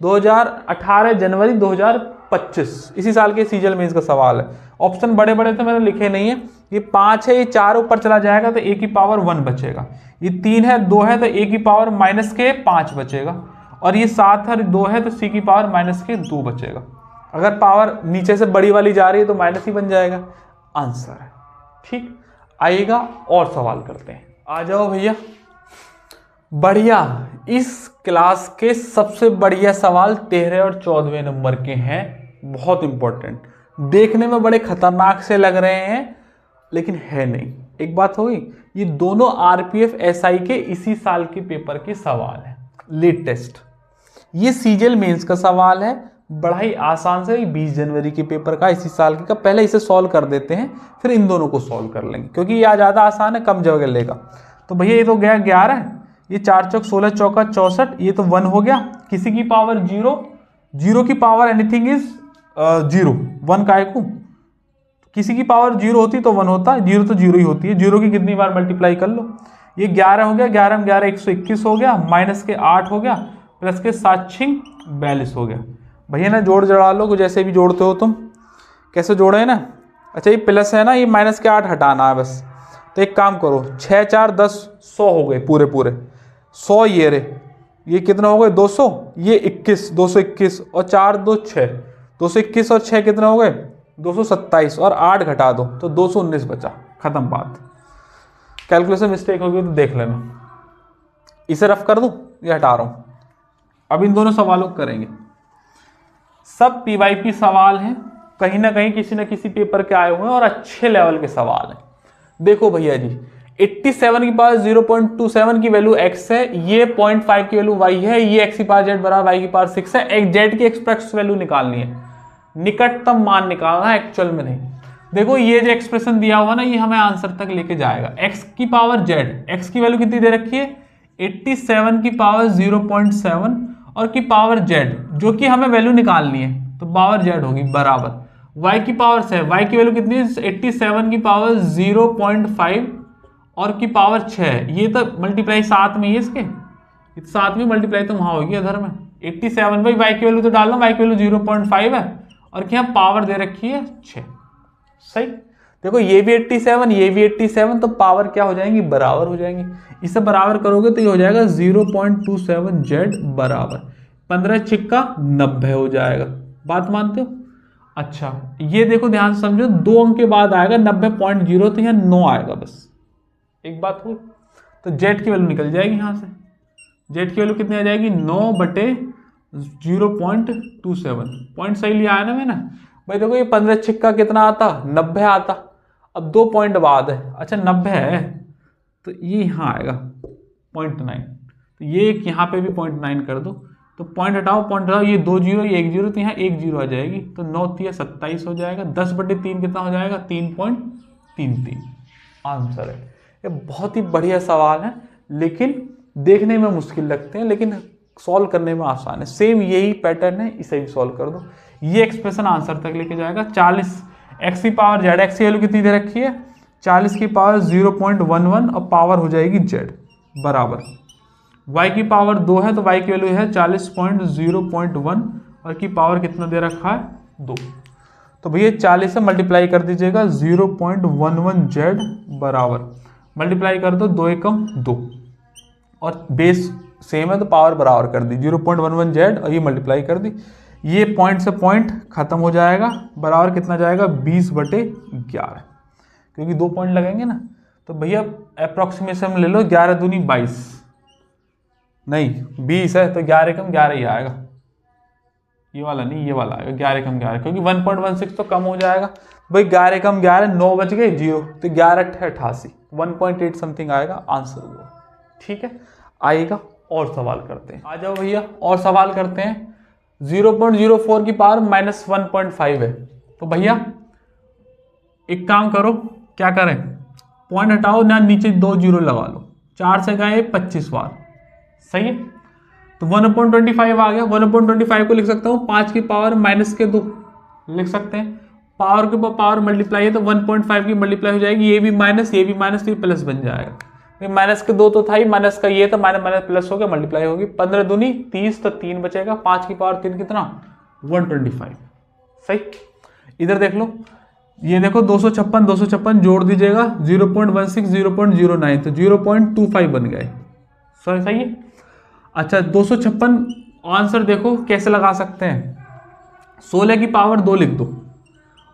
2018 जनवरी 2025, इसी साल के सीजीएल मेंस का सवाल है। ऑप्शन बड़े बड़े थे मैंने लिखे नहीं है। ये 5 है, ये 4 ऊपर चला जाएगा तो a की पावर 1 बचेगा। ये 3 है 2 है तो a की पावर -5 बचेगा, और ये 7 है 2 है तो c की पावर -2 बचेगा। अगर पावर नीचे से बड़ी वाली जा रही है तो माइनस ही बन जाएगा, आंसर है। ठीक, आइएगा और सवाल करते हैं। आ जाओ भैया। बढ़िया, इस क्लास के सबसे बढ़िया सवाल 13 और 14वें नंबर के हैं, बहुत इंपॉर्टेंट। देखने में बड़े खतरनाक से लग रहे हैं लेकिन है नहीं। एक बात होगी, ये दोनों आरपीएफ एसआई के इसी साल के पेपर के सवाल है, लेटेस्ट। ये सीजीएल मेंस का सवाल है, बड़ा ही आसान से 20 जनवरी के पेपर का, इसी साल का। पहले इसे सॉल्व कर देते हैं, फिर इन दोनों को सॉल्व कर लेंगे, क्योंकि ये ज़्यादा आसान है, कम जगह लेगा। तो भैया ये तो गया 11, ये 4 चौक 16 चौका 64, ये तो 1 हो गया, किसी की पावर 0 जीरो की power anything is zero, one काय को, किसी की पावर जीरो होती तो वन होता है, जीरो तो जीरो ही होती है। जीरो की कितनी बार मल्टीप्लाई कर लो, ये 11 हो गया, 11 में 11 121 हो गया, माइनस के 8 हो गया, प्लस के 7 6 42 हो गया। भैया ना जोड़ जड़ा लो, जैसे भी जोड़ते हो तुम, कैसे जोड़े है ना। अच्छा ये प्लस है ना, ये माइनस के 8 हटाना है बस। तो एक काम करो, 6 4 10 100 हो गए पूरे पूरे 100, ये रे ये कितना हो गए 200, ये 21 221 और 4 2 6, 221 और 6 कितना हो गए 227 और 8 घटा दो तो 219 बचा, खत्म बात। कैलकुलेशन मिस्टेक होगी तो देख लेना। इसे रफ कर दूं, ये हटा रहा हूं। अब इन दोनों सवालों को करेंगे, सब पीवाईपी सवाल हैं, कहीं ना कहीं किसी न किसी पेपर के आए हुए हैं और अच्छे लेवल के सवाल हैं। देखो भैया जी 87 की पावर 0.27 की वैल्यू x है, ये 0.5 की वैल्यू y है, ये x की पावर z बराबर y की पावर 6 है। एक z की एक्सप्रेस वैल्यू निकालनी है, निकटतम मान निकालना है, एक्चुअल में नहीं। देखो ये जो एक्सप्रेशन दिया हुआ ना, ये हमें आंसर तक लेके जाएगा। x की पावर z, x की वैल्यू कितनी दे रखी है 87 की पावर 0.7 और की पावर z, जो कि हमें वैल्यू निकालनी है, तो पावर z होगी बराबर y की पावर से, y की वैल्यू कितनी है 87 की पावर 0.5 और की पावर 6, ये तो मल्टीप्लाई साथ में ही है इसके, साथ में मल्टीप्लाई तो वहां होगी इधर में 87 बाई y की वैल्यू तो डाल लो, y की वैल्यू 0.5 है और क्या पावर दे रखी है 6। सही, देखो ये भी 87 ये भी 87, तो पावर क्या हो जाएंगी बराबर हो जाएंगी। इसे बराबर करोगे तो ये हो जाएगा 0.27 z बराबर 15 छिक्का 90 हो जाएगा। बात मानते हो? अच्छा ये देखो ध्यान से समझो, 2 अंक के बाद आएगा 90.0, तो यहाँ 9 आएगा बस। एक बात हुई, तो z की वैल्यू निकल जाएगी यहाँ से, z की वैल्यू कितनी आ जाएगी 9/0.27। पॉइंट सही लिया है ना मैंने भाई। देखो ये 15 छिक्का कितना आता 90 आता। अब 2 पॉइंट बाद है, अच्छा 90 है तो ये यहाँ आएगा 0.9, तो ये एक यहाँ पे भी 0.9 कर दो, तो पॉइंट हटाओ पॉइंट हटाओ, ये 2 जीरो ये 1 जीरो, तो यहाँ 1 जीरो आ जाएगी, तो 9 3 27 हो जाएगा। 10/3 कितना हो जाएगा 3.33 आंसर है। ये बहुत ही बढ़िया सवाल है, लेकिन देखने में मुश्किल लगते हैं लेकिन सॉल्व करने में आसान है। सेम यही पैटर्न है, इसे भी सॉल्व कर दो, ये एक्सप्रेशन आंसर तक लेके जाएगा। 40 x की पावर z, x की वैल्यू कितनी दे रखी है 40 की पावर 0.11 और पावर हो जाएगी z बराबर y की पावर 2 है, तो y की वैल्यू है 40.0.1 और की पावर कितना दे रखा है 2, तो भैया 40 से मल्टीप्लाई कर दीजिएगा 0.11 z बराबर, मल्टीप्लाई कर दो 2 एकम 2 और बेस सेम है तो पावर बराबर कर दी 0.11 z और ये मल्टीप्लाई कर दी, ये पॉइंट से पॉइंट खत्म हो जाएगा, बराबर कितना जाएगा 20/11, क्योंकि 2 पॉइंट लगेंगे ना, तो भैया अप्रोक्सीमेशन ले लो 11 दूनी 22 नहीं 20 है, तो 11 कम 11 ही आएगा, ये वाला नहीं ये वाला आएगा 11 कम 11, क्योंकि 1.16 तो कम हो जाएगा भाई। 11 कम 11 9 बच गए 0, तो 11 88 1.8 समथिंग आएगा आंसर हुआ। ठीक है, आएगा और सवाल करते हैं, आ जाओ भैया और सवाल करते हैं। 0.04 की पावर -1.5 है, तो भैया एक काम करो, क्या करें पॉइंट हटाओ ना, नीचे 2 जीरो लगा लो, 4 से गए 25 बार, सही है, तो 1/25 आ गया। 1/25 को लिख सकता हूँ 5 की पावर -2 लिख सकते हैं, पावर के ऊपर पावर मल्टीप्लाई है तो 1.5 की मल्टीप्लाई हो जाएगी, ये भी माइनस ये भी माइनस, तो ये प्लस बन जाएगा। माइनस के 2 तो था ही, माइनस का ये तो माइनस माइनस प्लस हो गया, मल्टीप्लाई होगी 15 दूनी 30, तो 3 बचेगा, 5 की पावर 3 कितना 125। सही, इधर देख लो, ये देखो 256 जोड़ दीजिएगा 0.16 0.09, तो 0.25 बन गए। सही है। अच्छा 256 आंसर देखो कैसे लगा सकते हैं, 16 की पावर 2 लिख दो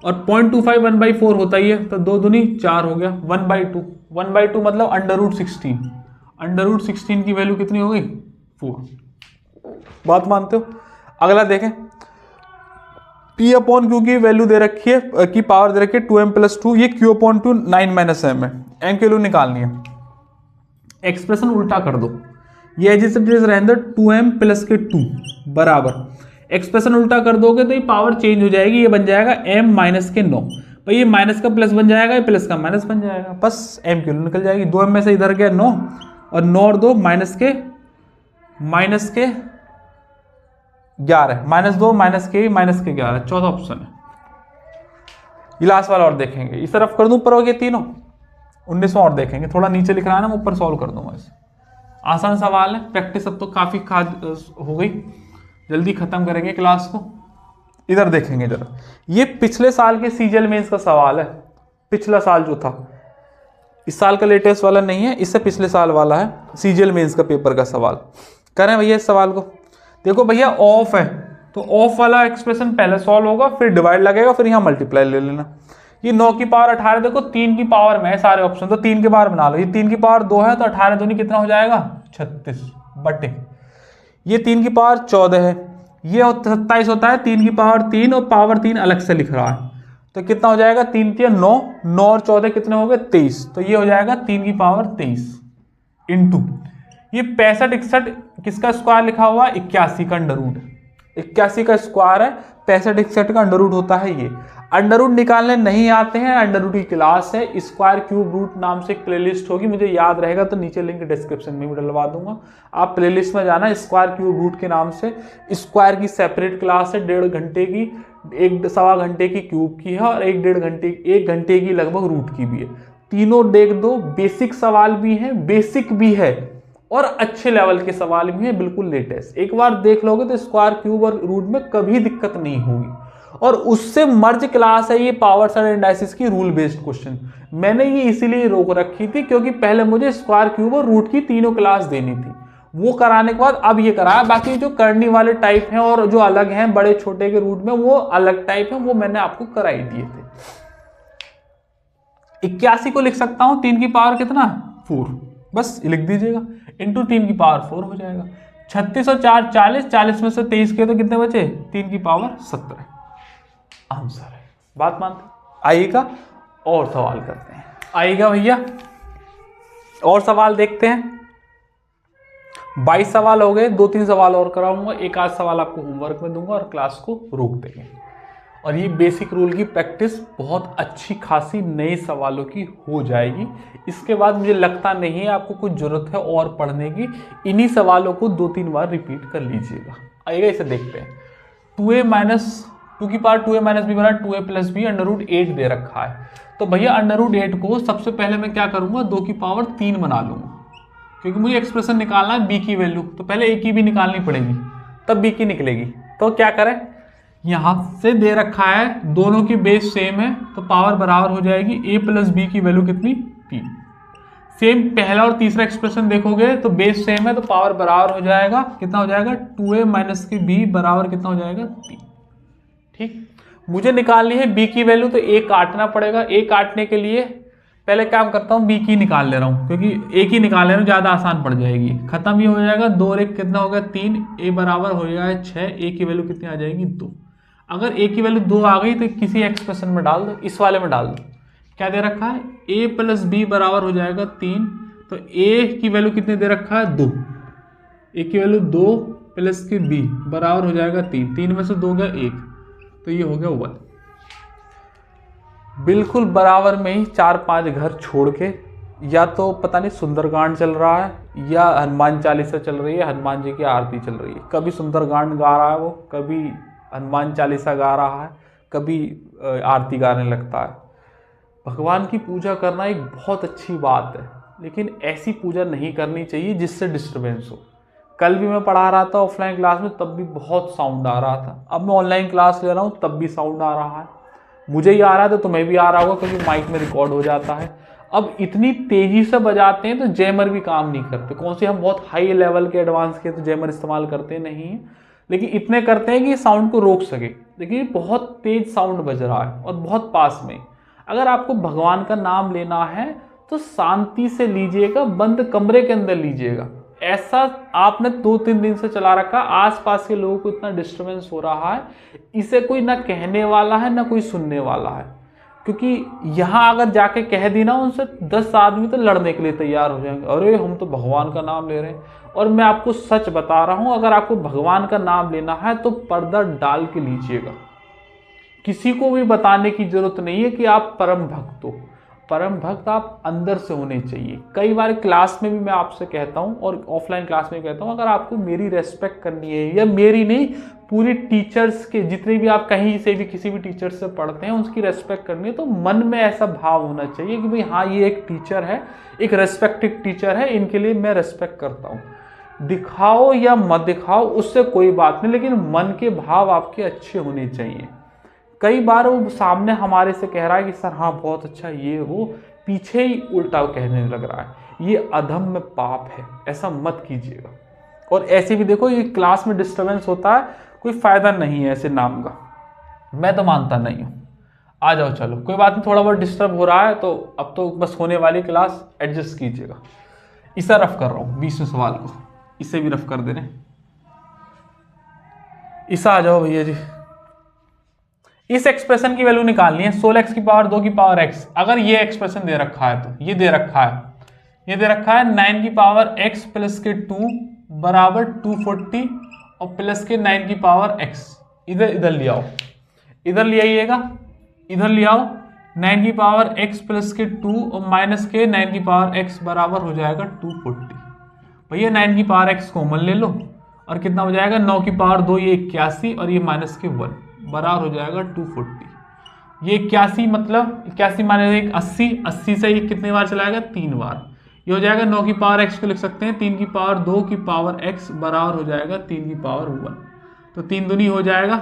और 0.25 1/4 होता ही है, तो 2 दूनी 4 हो गया, 1/2 1/2 मतलब √16, √16 की वैल्यू कितनी हो गई 4। बात मानते हो? अगला देखें, P/Q की वैल्यू दे रखी है, की पावर दे रखी है 2m+2, ये Q/2 9 - m है, m की वैल्यू निकालनी है। एक्सप्रेशन उल्टा कर दो, ये एज इट इज रहने दो 2m + के 2 बराबर, एक्सप्रेशन उल्टा कर दोगे तो ये पावर चेंज हो जाएगी, ये बन जाएगा m - के 9, भाई ये माइनस का प्लस बन जाएगा, ये प्लस का माइनस बन जाएगा, बस m की वैल्यू निकल जाएगी। 2m में से इधर गया 9 और 9 और 2 माइनस के 11, -2 -के 11, चौथा ऑप्शन है। ये लास्ट वाला और देखेंगे, इस तरफ कर दूं ऊपर हो गए तीनों, 19वां और देखेंगे, थोड़ा नीचे लिख रहा है ना, मैं ऊपर सॉल्व कर दूंगा इसे। आसान सवाल है, प्रैक्टिस अब तो काफी हो गई, जल्दी खत्म करेंगे क्लास को। इधर देखेंगे जरा, ये पिछले साल के सीजीएल मेंस का सवाल है, पिछला साल जो था, इस साल का लेटेस्ट वाला नहीं है, इससे पिछले साल वाला है, सीजीएल मेंस का पेपर का सवाल। करें भैया इस सवाल को, देखो भैया ऑफ है तो ऑफ वाला एक्सप्रेशन पहले सॉल्व होगा, फिर डिवाइड लगेगा, फिर यहाँ मल्टीप्लाई ले लेना। ये 9 की पावर 18, देखो 3 की पावर में है सारे ऑप्शन, तो 3 की पावर बना लो। ये 3 की पावर 2 है तो 18 दूनी कितना हो जाएगा 36 बटे, ये 3 की पावर 14 है, ये 27 होता है 3 की पावर 3, और पावर 3 अलग से लिख रहा है, तो कितना हो जाएगा 3 3 9, 9 और 14 कितने हो गए 23, तो ये हो जाएगा 3 की पावर 23 इंटू ये 65 61 किसका स्क्वायर लिखा हुआ 81 का अंडर रूट, 81 का स्क्वायर है, 65 61 का अंडर रूट होता है ये। अंडर रूट निकालने नहीं आते हैं, अंडर रूट की क्लास है, स्क्वायर क्यूब रूट नाम से एक प्लेलिस्ट होगी, मुझे याद रहेगा तो नीचे लिंक डिस्क्रिप्शन में भी डलवा दूंगा, आप प्लेलिस्ट में जाना, स्क्वायर क्यूब रूट के नाम से। स्क्वायर की सेपरेट क्लास है, 1.5 घंटे की, 1.25 घंटे की क्यूब की है, और 1 घंटे की लगभग रूट की भी है। तीनों देख दो, बेसिक सवाल भी है, बेसिक भी है और अच्छे लेवल के सवाल भी है, बिल्कुल लेटेस्ट। एक बार देख लोगे तो स्क्वायर क्यूब और रूट में कभी दिक्कत नहीं होगी। और उससे मर्ज क्लास है ये पावर सर्ट एंड डायसिस की रूल बेस्ड क्वेश्चन। मैंने ये इसीलिए रोक रखी थी क्योंकि पहले मुझे स्क्वायर क्यूब और रूट की तीनों क्लास देनी थी, वो कराने के बाद अब ये कराया। बाकी जो करनी वाले टाइप हैं और जो अलग हैं बड़े छोटे के रूट में, वो अलग टाइप है, वो मैंने आपको कराई दिए थे। 81 को लिख सकता हूं 3 की पावर कितना 4, बस लिख दीजिएगा, इंटू 3 की पावर 4 हो जाएगा। 36 और 4 40, 40 में से 23 के तो कितने बचे 3 की पावर 17, आंसर है। बात मानते, आइएगा और सवाल करते हैं, आइएगा भैया और सवाल देखते हैं। 22 सवाल हो गए, 2-3 सवाल और कराऊंगा, एक आध सवाल आपको होमवर्क में दूंगा और क्लास को रोक देंगे। और ये बेसिक रूल की प्रैक्टिस बहुत अच्छी खासी नए सवालों की हो जाएगी। इसके बाद मुझे लगता नहीं है आपको कुछ जरूरत है और पढ़ने की, इन्हीं सवालों को 2-3 बार रिपीट कर लीजिएगा। आइएगा इसे देखते हैं। 2 की पावर 2a माइनस बी बना 2a plus B, under root 8 दे रखा है। तो भैया अंडर रूट 8 को सबसे पहले मैं क्या करूंगा 2 की पावर 3 बना लूंगा, क्योंकि मुझे एक्सप्रेशन निकालना है b की वैल्यू, तो पहले a की भी निकालनी पड़ेगी तब b की निकलेगी। तो क्या करें, यहां से दे रखा है दोनों की बेस सेम है तो पावर बराबर हो जाएगी a प्लस बी की वैल्यू कितनी 3। सेम पहला और तीसरा एक्सप्रेशन देखोगे तो बेस सेम है तो पावर बराबर हो जाएगा, कितना हो जाएगा 2a माइनस की b बराबर कितना हो जाएगा 3। ठीक, मुझे निकालनी है b की वैल्यू, तो a काटना पड़ेगा। a काटने के लिए पहले काम करता हूँ b की निकाल ले रहा हूँ, क्योंकि a की निकाल ले रहा हूँ ज़्यादा आसान पड़ जाएगी। खत्म ये हो जाएगा 2 और 1 कितना हो गया 3, a बराबर हो जाएगा 6, a की वैल्यू कितनी आ जाएगी 2। अगर a की वैल्यू 2 आ गई तो किसी एक्सप्रेशन में डाल दो, इस वाले में डाल दो। क्या दे रखा है a प्लस बी बराबर हो जाएगा 3, तो a की वैल्यू कितनी दे रखा है 2, a की वैल्यू 2 प्लस की b बराबर हो जाएगा 3, 3 में से 2 गया 1, तो ये हो गया 1। बिल्कुल बराबर में ही 4-5 घर छोड़ के, या तो पता नहीं सुंदरकांड चल रहा है या हनुमान चालीसा चल रही है, हनुमान जी की आरती चल रही है। कभी सुंदरकांड गा रहा है वो, कभी हनुमान चालीसा गा रहा है, कभी आरती गाने लगता है। भगवान की पूजा करना एक बहुत अच्छी बात है, लेकिन ऐसी पूजा नहीं करनी चाहिए जिससे डिस्टर्बेंस हो। कल भी मैं पढ़ा रहा था ऑफलाइन क्लास में, तब भी बहुत साउंड आ रहा था। अब मैं ऑनलाइन क्लास ले रहा हूँ तब भी साउंड आ रहा है। मुझे ही आ रहा है तो तुम्हें भी आ रहा होगा, क्योंकि माइक में रिकॉर्ड हो जाता है। अब इतनी तेजी से बजाते हैं तो जैमर भी काम नहीं करते। कौन से हम बहुत हाई लेवल के एडवांस के तो जैमर इस्तेमाल करते नहीं हैं, लेकिन इतने करते हैं कि साउंड को रोक सके। देखिए बहुत तेज साउंड बज रहा है और बहुत पास में। अगर आपको भगवान का नाम लेना है तो शांति से लीजिएगा, बंद कमरे के अंदर लीजिएगा। ऐसा आपने 2-3 दिन से चला रखा, आसपास के लोगों को इतना डिस्टर्बेंस हो रहा है, इसे कोई ना कहने वाला है ना कोई सुनने वाला है। क्योंकि यहाँ अगर जाके कह दी ना उनसे, 10 आदमी तो लड़ने के लिए तैयार हो जाएंगे, अरे हम तो भगवान का नाम ले रहे हैं। और मैं आपको सच बता रहा हूँ, अगर आपको भगवान का नाम लेना है तो पर्दा डाल के लीजिएगा। किसी को भी बताने की जरूरत नहीं है कि आप परम भक्त हो। परम भक्त आप अंदर से होने चाहिए। कई बार क्लास में भी मैं आपसे कहता हूँ और ऑफलाइन क्लास में कहता हूँ, अगर आपको मेरी रेस्पेक्ट करनी है, या मेरी नहीं पूरी टीचर्स के, जितने भी आप कहीं से भी किसी भी टीचर से पढ़ते हैं उसकी रेस्पेक्ट करनी है, तो मन में ऐसा भाव होना चाहिए कि भाई हाँ ये एक टीचर है, एक रेस्पेक्टेड टीचर है, इनके लिए मैं रेस्पेक्ट करता हूँ। दिखाओ या मत दिखाओ उससे कोई बात नहीं, लेकिन मन के भाव आपके अच्छे होने चाहिए। कई बार वो सामने हमारे से कह रहा है कि सर हाँ बहुत अच्छा ये वो, पीछे ही उल्टा कहने लग रहा है, ये अधम में पाप है, ऐसा मत कीजिएगा। और ऐसे भी देखो ये क्लास में डिस्टरबेंस होता है, कोई फायदा नहीं है ऐसे नाम का, मैं तो मानता नहीं हूँ। आ जाओ चलो कोई बात नहीं, थोड़ा बहुत डिस्टर्ब हो रहा है तो अब तो बस होने वाली क्लास, एडजस्ट कीजिएगा। इसे रफ कर रहा हूँ 20वें सवाल को, इसे भी रफ कर दे रहे। इसे आ जाओ भैया जी। इस एक्सप्रेशन की वैल्यू निकालनी है 16x की पावर 2 की पावर x। अगर ये एक्सप्रेशन दे रखा है तो ये दे रखा है, ये दे रखा है 9 की पावर x प्लस के 2 बराबर 240 और प्लस के 9 की पावर x। इधर ले आओ, इधर ले आइएगा, इधर ले आओ। 9 की पावर x प्लस के 2 और माइनस के 9 की पावर x बराबर हो जाएगा 240। भैया 9 की पावर x कॉमन ले लो और कितना हो जाएगा, 9 की पावर 2 ये 81 और ये माइनस के 1 बराबर हो जाएगा 240। ये 81 मतलब 81 माइनस 80, 80 से ये कितने बार चलाएगा, 3 बार। ये हो जाएगा 9 की पावर x को लिख सकते हैं 3 की पावर 2 की पावर x बराबर हो जाएगा 3 की पावर 1। तो 3 दूनी हो जाएगा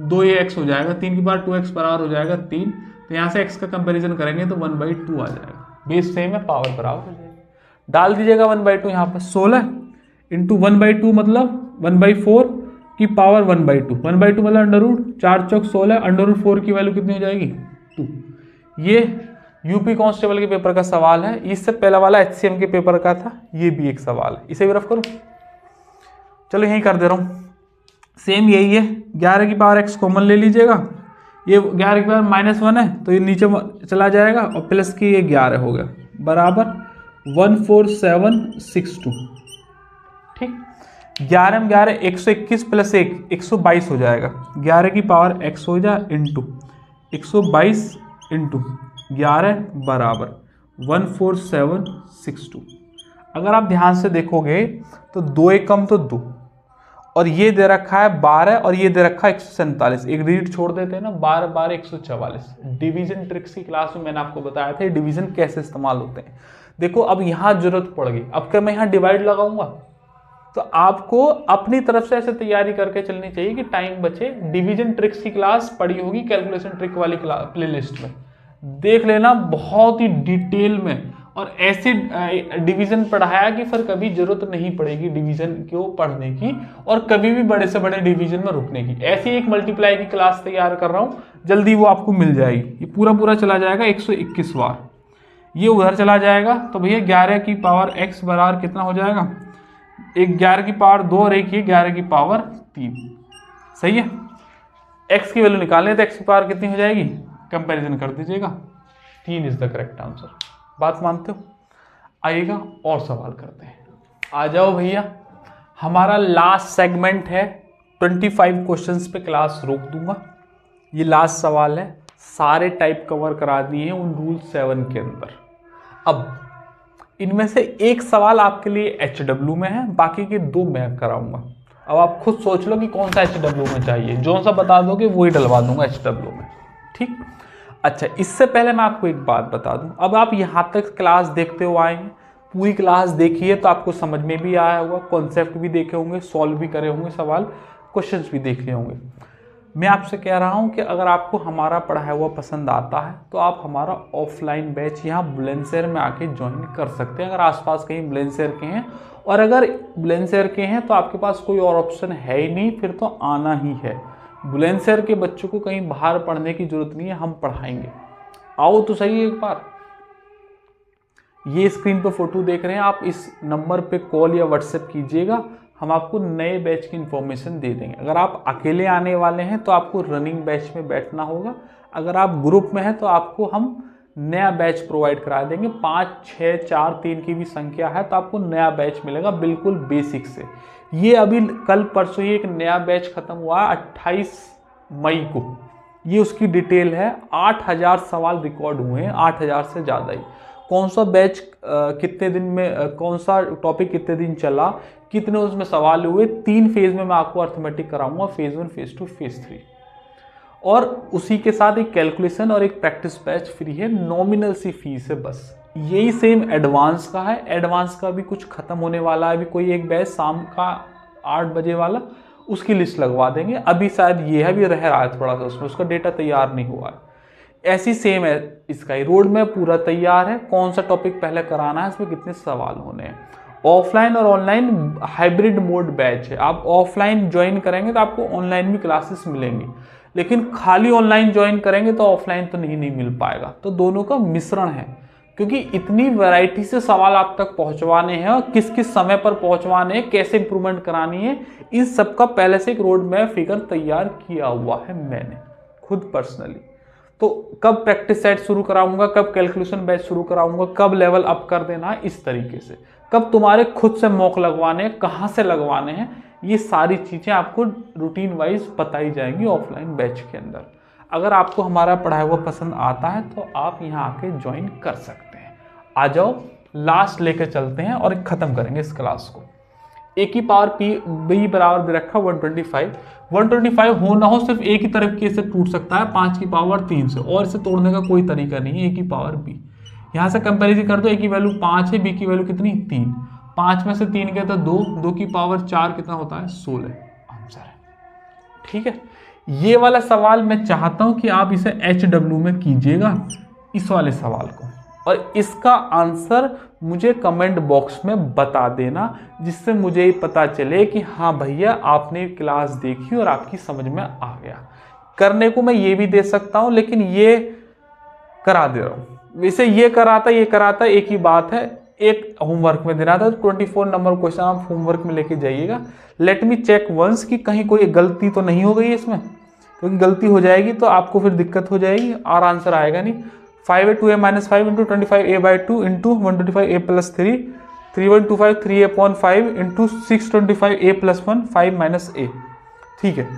2 ये x हो जाएगा, 3 की पावर 2x बराबर हो जाएगा 3। तो यहाँ से x का कंपेरिजन करेंगे तो 1/2 आ जाएगा, बेस सेम है, पावर बराबर हो जाएगी। डाल दीजिएगा 1/2 यहाँ पर, 16 इंटू 1/2 मतलब 1/4 की पावर 1/2, 1/2 मतलब अंडर रूट 4 चौक 16, अंडर रूट 4 की वैल्यू कितनी हो जाएगी 2। ये यूपी कांस्टेबल के पेपर का सवाल है, इससे पहला वाला HCM के पेपर का था, ये भी एक सवाल है। इसे भी रफ करूं, चलो यहीं कर दे रहा हूं, सेम यही है। 11 की पावर x कॉमन ले लीजिएगा, ये 11 की पावर -1 है तो ये नीचे चला जाएगा और प्लस की ये 11 हो गया बराबर 14762। ठीक, 11 में 11 121 प्लस 1 122 हो जाएगा। 11 की पावर x हो जाए इंटू 122 इंटू 11 बराबर 14762। अगर आप ध्यान से देखोगे तो 2 एक कम तो 2, और ये दे रखा है 12 और ये दे रखा है 147। एक रीड छोड़ देते हैं ना, 12 12 144। डिवीजन ट्रिक्स की क्लास में मैंने आपको बताया था डिवीजन कैसे इस्तेमाल होते हैं। देखो अब यहाँ जरूरत पड़ गई, अब क्या मैं यहाँ डिवाइड लगाऊंगा, तो आपको अपनी तरफ से ऐसे तैयारी करके चलनी चाहिए कि टाइम बचे। डिवीजन ट्रिक्स की क्लास पड़ी होगी कैलकुलेशन ट्रिक वाली प्लेलिस्ट में, देख लेना बहुत ही डिटेल में, और ऐसे डिवीजन पढ़ाया कि फिर कभी जरूरत नहीं पड़ेगी डिवीजन को पढ़ने की और कभी भी बड़े से बड़े डिवीजन में रुकने की। ऐसी एक मल्टीप्लाई की क्लास तैयार कर रहा हूँ, जल्दी वो आपको मिल जाएगी। ये पूरा पूरा चला जाएगा 121 बार, ये उधर चला जाएगा तो भैया 11 की पावर x बराबर कितना हो जाएगा, एक 11 की पावर 2 और एक ये 11 की पावर 3। सही है, x की वैल्यू निकालने तो x की पावर कितनी हो जाएगी, कंपैरिजन कर दीजिएगा, 3 इज द करेक्ट आंसर। बात मानते हो? आइएगा और सवाल करते हैं। आ जाओ भैया, हमारा लास्ट सेगमेंट है, 25 क्वेश्चंस पे क्लास रोक दूंगा। ये लास्ट सवाल है, सारे टाइप कवर करा दिए हैं उन रूल 7 के अंदर। अब इनमें से एक सवाल आपके लिए HW में है, बाकी के 2 मैं कराऊंगा। अब आप खुद सोच लो कि कौन सा HW में चाहिए, जो सा बता दोगे वही डलवा दूंगा HW में। ठीक, अच्छा इससे पहले मैं आपको एक बात बता दूं, अब आप यहाँ तक क्लास देखते हुए आए हैं, पूरी क्लास देखिए तो आपको समझ में भी आया होगा, कॉन्सेप्ट भी देखे होंगे, सॉल्व भी करे होंगे सवाल, क्वेश्चंस भी देख लिए होंगे। मैं आपसे कह रहा हूं कि अगर आपको हमारा पढ़ाया हुआ पसंद आता है तो आप हमारा ऑफलाइन बैच यहाँ बुलंदशहर में आके ज्वाइन कर सकते हैं, अगर आसपास कहीं बुलंदशहर के हैं। और अगर बुलंदशहर के हैं तो आपके पास कोई और ऑप्शन है ही नहीं, फिर तो आना ही है। बुलंदशहर के बच्चों को कहीं बाहर पढ़ने की जरूरत नहीं है, हम पढ़ाएंगे। आओ तो सही एक बार। ये स्क्रीन पर फोटो देख रहे हैं आप, इस नंबर पे कॉल या व्हाट्सएप कीजिएगा, हम आपको नए बैच की इन्फॉर्मेशन दे देंगे। अगर आप अकेले आने वाले हैं तो आपको रनिंग बैच में बैठना होगा, अगर आप ग्रुप में हैं तो आपको हम नया बैच प्रोवाइड करा देंगे। 5 6 4 3 की भी संख्या है तो आपको नया बैच मिलेगा बिल्कुल बेसिक से। ये अभी कल परसों ही एक नया बैच खत्म हुआ 28 मई को, ये उसकी डिटेल है। 8000 सवाल रिकॉर्ड हुए हैं, 8000 से ज़्यादा ही। कौन सा बैच कितने दिन में, कौन सा टॉपिक कितने दिन चला, कितने उसमें सवाल हुए, 3 फेज में मैं आपको अर्थमेटिक कराऊंगा, फेज 1, फेज 2, फेज 3। और उसी के साथ एक कैलकुलेशन और एक प्रैक्टिस बैच फ्री है, नॉमिनल सी फीस है बस। यही सेम एडवांस का है, एडवांस का भी कुछ खत्म होने वाला है, अभी कोई एक बैच शाम का 8 बजे वाला, उसकी लिस्ट लगवा देंगे। अभी शायद ये है भी रह रहा है थोड़ा सा उसमें, उसका डेटा तैयार नहीं हुआ है। ऐसी सेम है इसका ही, रोड मैप पूरा तैयार है, कौन सा टॉपिक पहले कराना है, इसमें कितने सवाल होने हैं। ऑफलाइन और ऑनलाइन हाइब्रिड मोड बैच है। आप ऑफलाइन ज्वाइन करेंगे तो आपको ऑनलाइन भी क्लासेस मिलेंगी, लेकिन खाली ऑनलाइन ज्वाइन करेंगे तो ऑफलाइन तो नहीं मिल पाएगा। तो दोनों का मिश्रण है, क्योंकि इतनी वैरायटी से सवाल आप तक पहुंचवाने हैं और किस किस समय पर पहुंचवाने हैं, कैसे इंप्रूवमेंट करानी है, इन सब का पहले से एक रोड मैप फिगर तैयार किया हुआ है मैंने खुद पर्सनली। तो कब प्रैक्टिस सेट शुरू कराऊंगा, कब कैलकुलेशन बैच शुरू कराऊंगा, कब लेवल अप कर देना है, इस तरीके से कब तुम्हारे खुद से मॉक लगवाने हैं, कहाँ से लगवाने हैं, ये सारी चीज़ें आपको रूटीन वाइज बताई जाएंगी ऑफलाइन बैच के अंदर। अगर आपको हमारा पढ़ाया हुआ पसंद आता है तो आप यहाँ आके ज्वाइन कर सकते हैं। आ जाओ, लास्ट लेके चलते हैं और ख़त्म करेंगे इस क्लास को। ए की पावर पी बी बराबर दे रखा 125 हो ना हो, सिर्फ ए की तरफ की से टूट सकता है 5 की पावर 3 से, और इसे तोड़ने का कोई तरीका नहीं है। ए की पावर बी, यहाँ से कंपेरिजन कर दो, ए की वैल्यू 5 है, बी की वैल्यू कितनी 3, 5 में से 3 गया तो 2 की पावर 4 कितना होता है 16 आंसर है। ठीक है, ये वाला सवाल मैं चाहता हूं कि आप इसे HW में कीजिएगा, इस वाले सवाल को, और इसका आंसर मुझे कमेंट बॉक्स में बता देना, जिससे मुझे ये पता चले कि हाँ भैया आपने क्लास देखी और आपकी समझ में आ गया। करने को मैं ये भी दे सकता हूं, लेकिन ये करा दे रहा हूं। वैसे ये कराता एक ही बात है, एक होमवर्क में देना था। 24 नंबर क्वेश्चन आप होमवर्क में लेके जाइएगा। लेट मी चेक वंस कि कहीं कोई गलती तो नहीं हो गई इसमें, क्योंकि गलती हो जाएगी तो आपको फिर दिक्कत हो जाएगी और आंसर आएगा नहीं। 5a 2a - 5 into 25a/2 into 125a+3 3125 3a/5 into 625a+1 5 - a। ठीक है,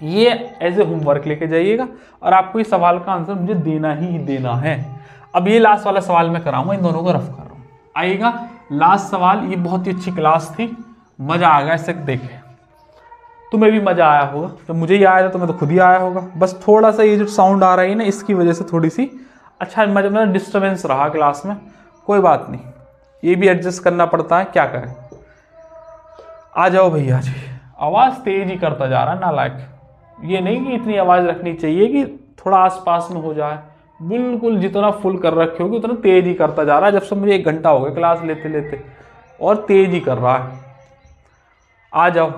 ये एज ए होमवर्क लेके जाइएगा और आपको इस सवाल का आंसर मुझे देना ही देना है। अब ये लास्ट वाला सवाल मैं कराऊंगा, इन दोनों को रफ कर रहा हूँ। आइएगा लास्ट सवाल। ये बहुत ही अच्छी क्लास थी, मजा आ गया इसे देखे। तुम्हें भी मजा आया होगा, तो मुझे ही आया था तो मैं तो खुद ही आया होगा। बस थोड़ा सा ये जो साउंड आ रही है ना, इसकी वजह से थोड़ी सी अच्छा मतलब डिस्टर्बेंस रहा क्लास में। कोई बात नहीं, ये भी एडजस्ट करना पड़ता है, क्या करें। आ जाओ भैया जी, आवाज़ तेज ही करता जा रहा है नालायक। ये नहीं कि इतनी आवाज़ रखनी चाहिए कि थोड़ा आसपास में हो जाए, बिल्कुल जितना फुल कर रखे होगी उतना तेज ही करता जा रहा है। जब से मुझे 1 घंटा हो गया क्लास लेते लेते, और तेज ही कर रहा है। आ जाओ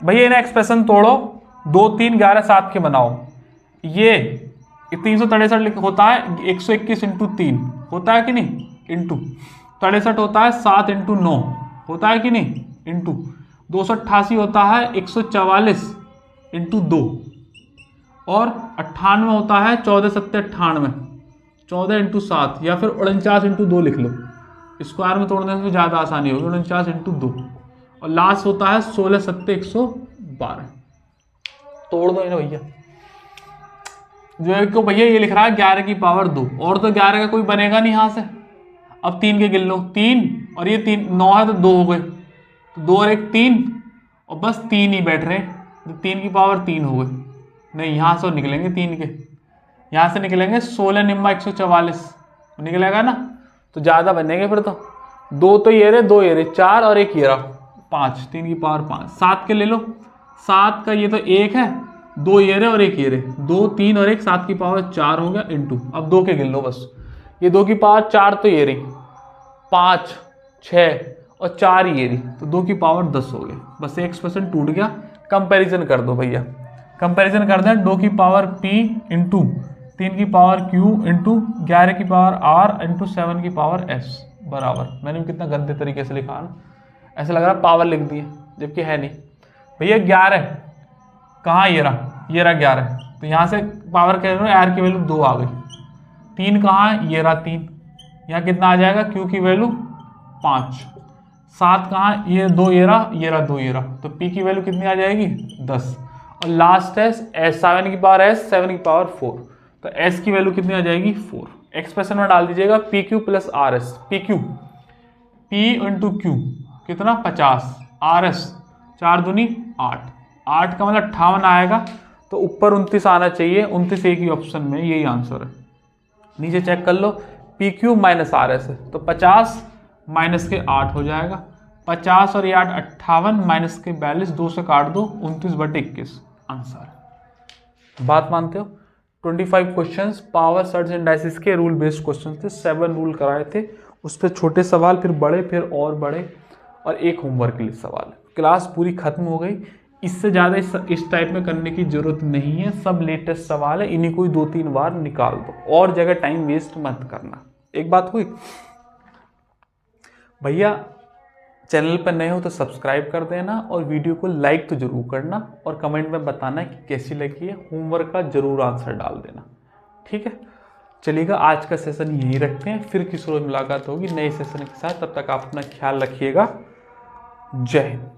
भैया, इन्हें एक्सप्रेशन तोड़ो, 2 3 11 7 के बनाओ। ये 363 होता है 121 इंटू 3 होता है कि नहीं, इंटू 63 होता है 7 इंटू 9 होता है कि नहीं, इंटू 288 होता है 144 इंटू 2, और 98 होता है 14 7 98 14 इंटू 7, या फिर 49 इंटू 2 लिख लो। स्क्वायर में तोड़ने से ज़्यादा आसानी होगी। 49 इंटू 2, और लास्ट होता है 16 7 112। तोड़ दो इन्हें भैया। जो एक को भैया ये लिख रहा है 11 की पावर 2, और तो 11 का कोई बनेगा नहीं यहाँ से। अब 3 के गिन लो, 3 और ये 3 9 है तो 2 हो गए, तो 2 और 1 3, और बस 3 ही बैठ रहे हैं, तो 3 की पावर 3 हो गए। नहीं, यहाँ से निकलेंगे 3 के, यहाँ से निकलेंगे 16 निम्मा 144 निकलेगा ना, तो ज़्यादा बनेंगे फिर तो। 2 तो ये रहे, 2 ये रहे, 4 और 1 ये रहा 5, 3 की पावर 5। 7 के ले लो, 7 का ये तो 1 है, 2 ये रहे और 1 ये रहे, 2 3 और 1 7 की पावर 4 हो गया इंटू। अब 2 के गिन लो बस, ये 2 की पावर 4 तो ये रही, 5 6 और 4 ये रही, तो 2 की पावर 10 हो गए। बस 1% टूट गया। कंपैरिजन कर दो भैया, कंपैरिजन कर दें। 2 की पावर p इंटू 3 की पावर q इंटू 11 की पावर r इंटू 7 की पावर s बराबर। मैंने कितना गंदे तरीके से लिखा ना, ऐसा लग रहा है पावर लिख दिए जबकि है नहीं भैया। 11 कहाँ, ये रहा 11, तो यहाँ से पावर कह रहे हो r की वैल्यू 2 आ गई। 3 कहाँ है, ये रहा 3, यहाँ कितना आ जाएगा q की वैल्यू 5। 7 कहाँ, ये 2 ये रहा 2 ये रहा, तो p की वैल्यू कितनी आ जाएगी 10। और लास्ट है एस 7 की पावर एस 7 की पावर 4, तो एस की वैल्यू कितनी आ जाएगी 4। एक्सप्रेशन में डाल दीजिएगा P Q plus R S, P Q P into Q कितना 50, आर एस 4 दूनी 8, 8 का मतलब 58 आएगा, तो ऊपर 29 आना चाहिए, 29 एक ही ऑप्शन में, यही आंसर है। नीचे चेक कर लो, P Q minus R S है, तो 50 माइनस के 8 हो जाएगा, 50 और ये 8 58 माइनस के 42, 2 से काट दो 29/21 आंसर है। बात मानते हो? 25 क्वेश्चंस पावर सर्च इंडाइसिस के रूल बेस्ड क्वेश्चन थे, 7 रूल कराए थे, उस पर छोटे सवाल, फिर बड़े, फिर और बड़े, और एक होमवर्क के लिए सवाल। क्लास पूरी खत्म हो गई, इससे ज़्यादा इस टाइप में करने की जरूरत नहीं है, सब लेटेस्ट सवाल है, इन्हीं को ही 2-3 बार निकाल दो, और जगह टाइम वेस्ट मत करना। एक बात हुई भैया, चैनल पर नए हो तो सब्सक्राइब कर देना, और वीडियो को लाइक तो जरूर करना, और कमेंट में बताना कि कैसी लगी है, होमवर्क का जरूर आंसर डाल देना, ठीक है? चलिएगा, आज का सेशन यहीं रखते हैं, फिर किसी रोज मुलाकात होगी नए सेशन के साथ, तब तक आप अपना ख्याल रखिएगा। जय हिंद।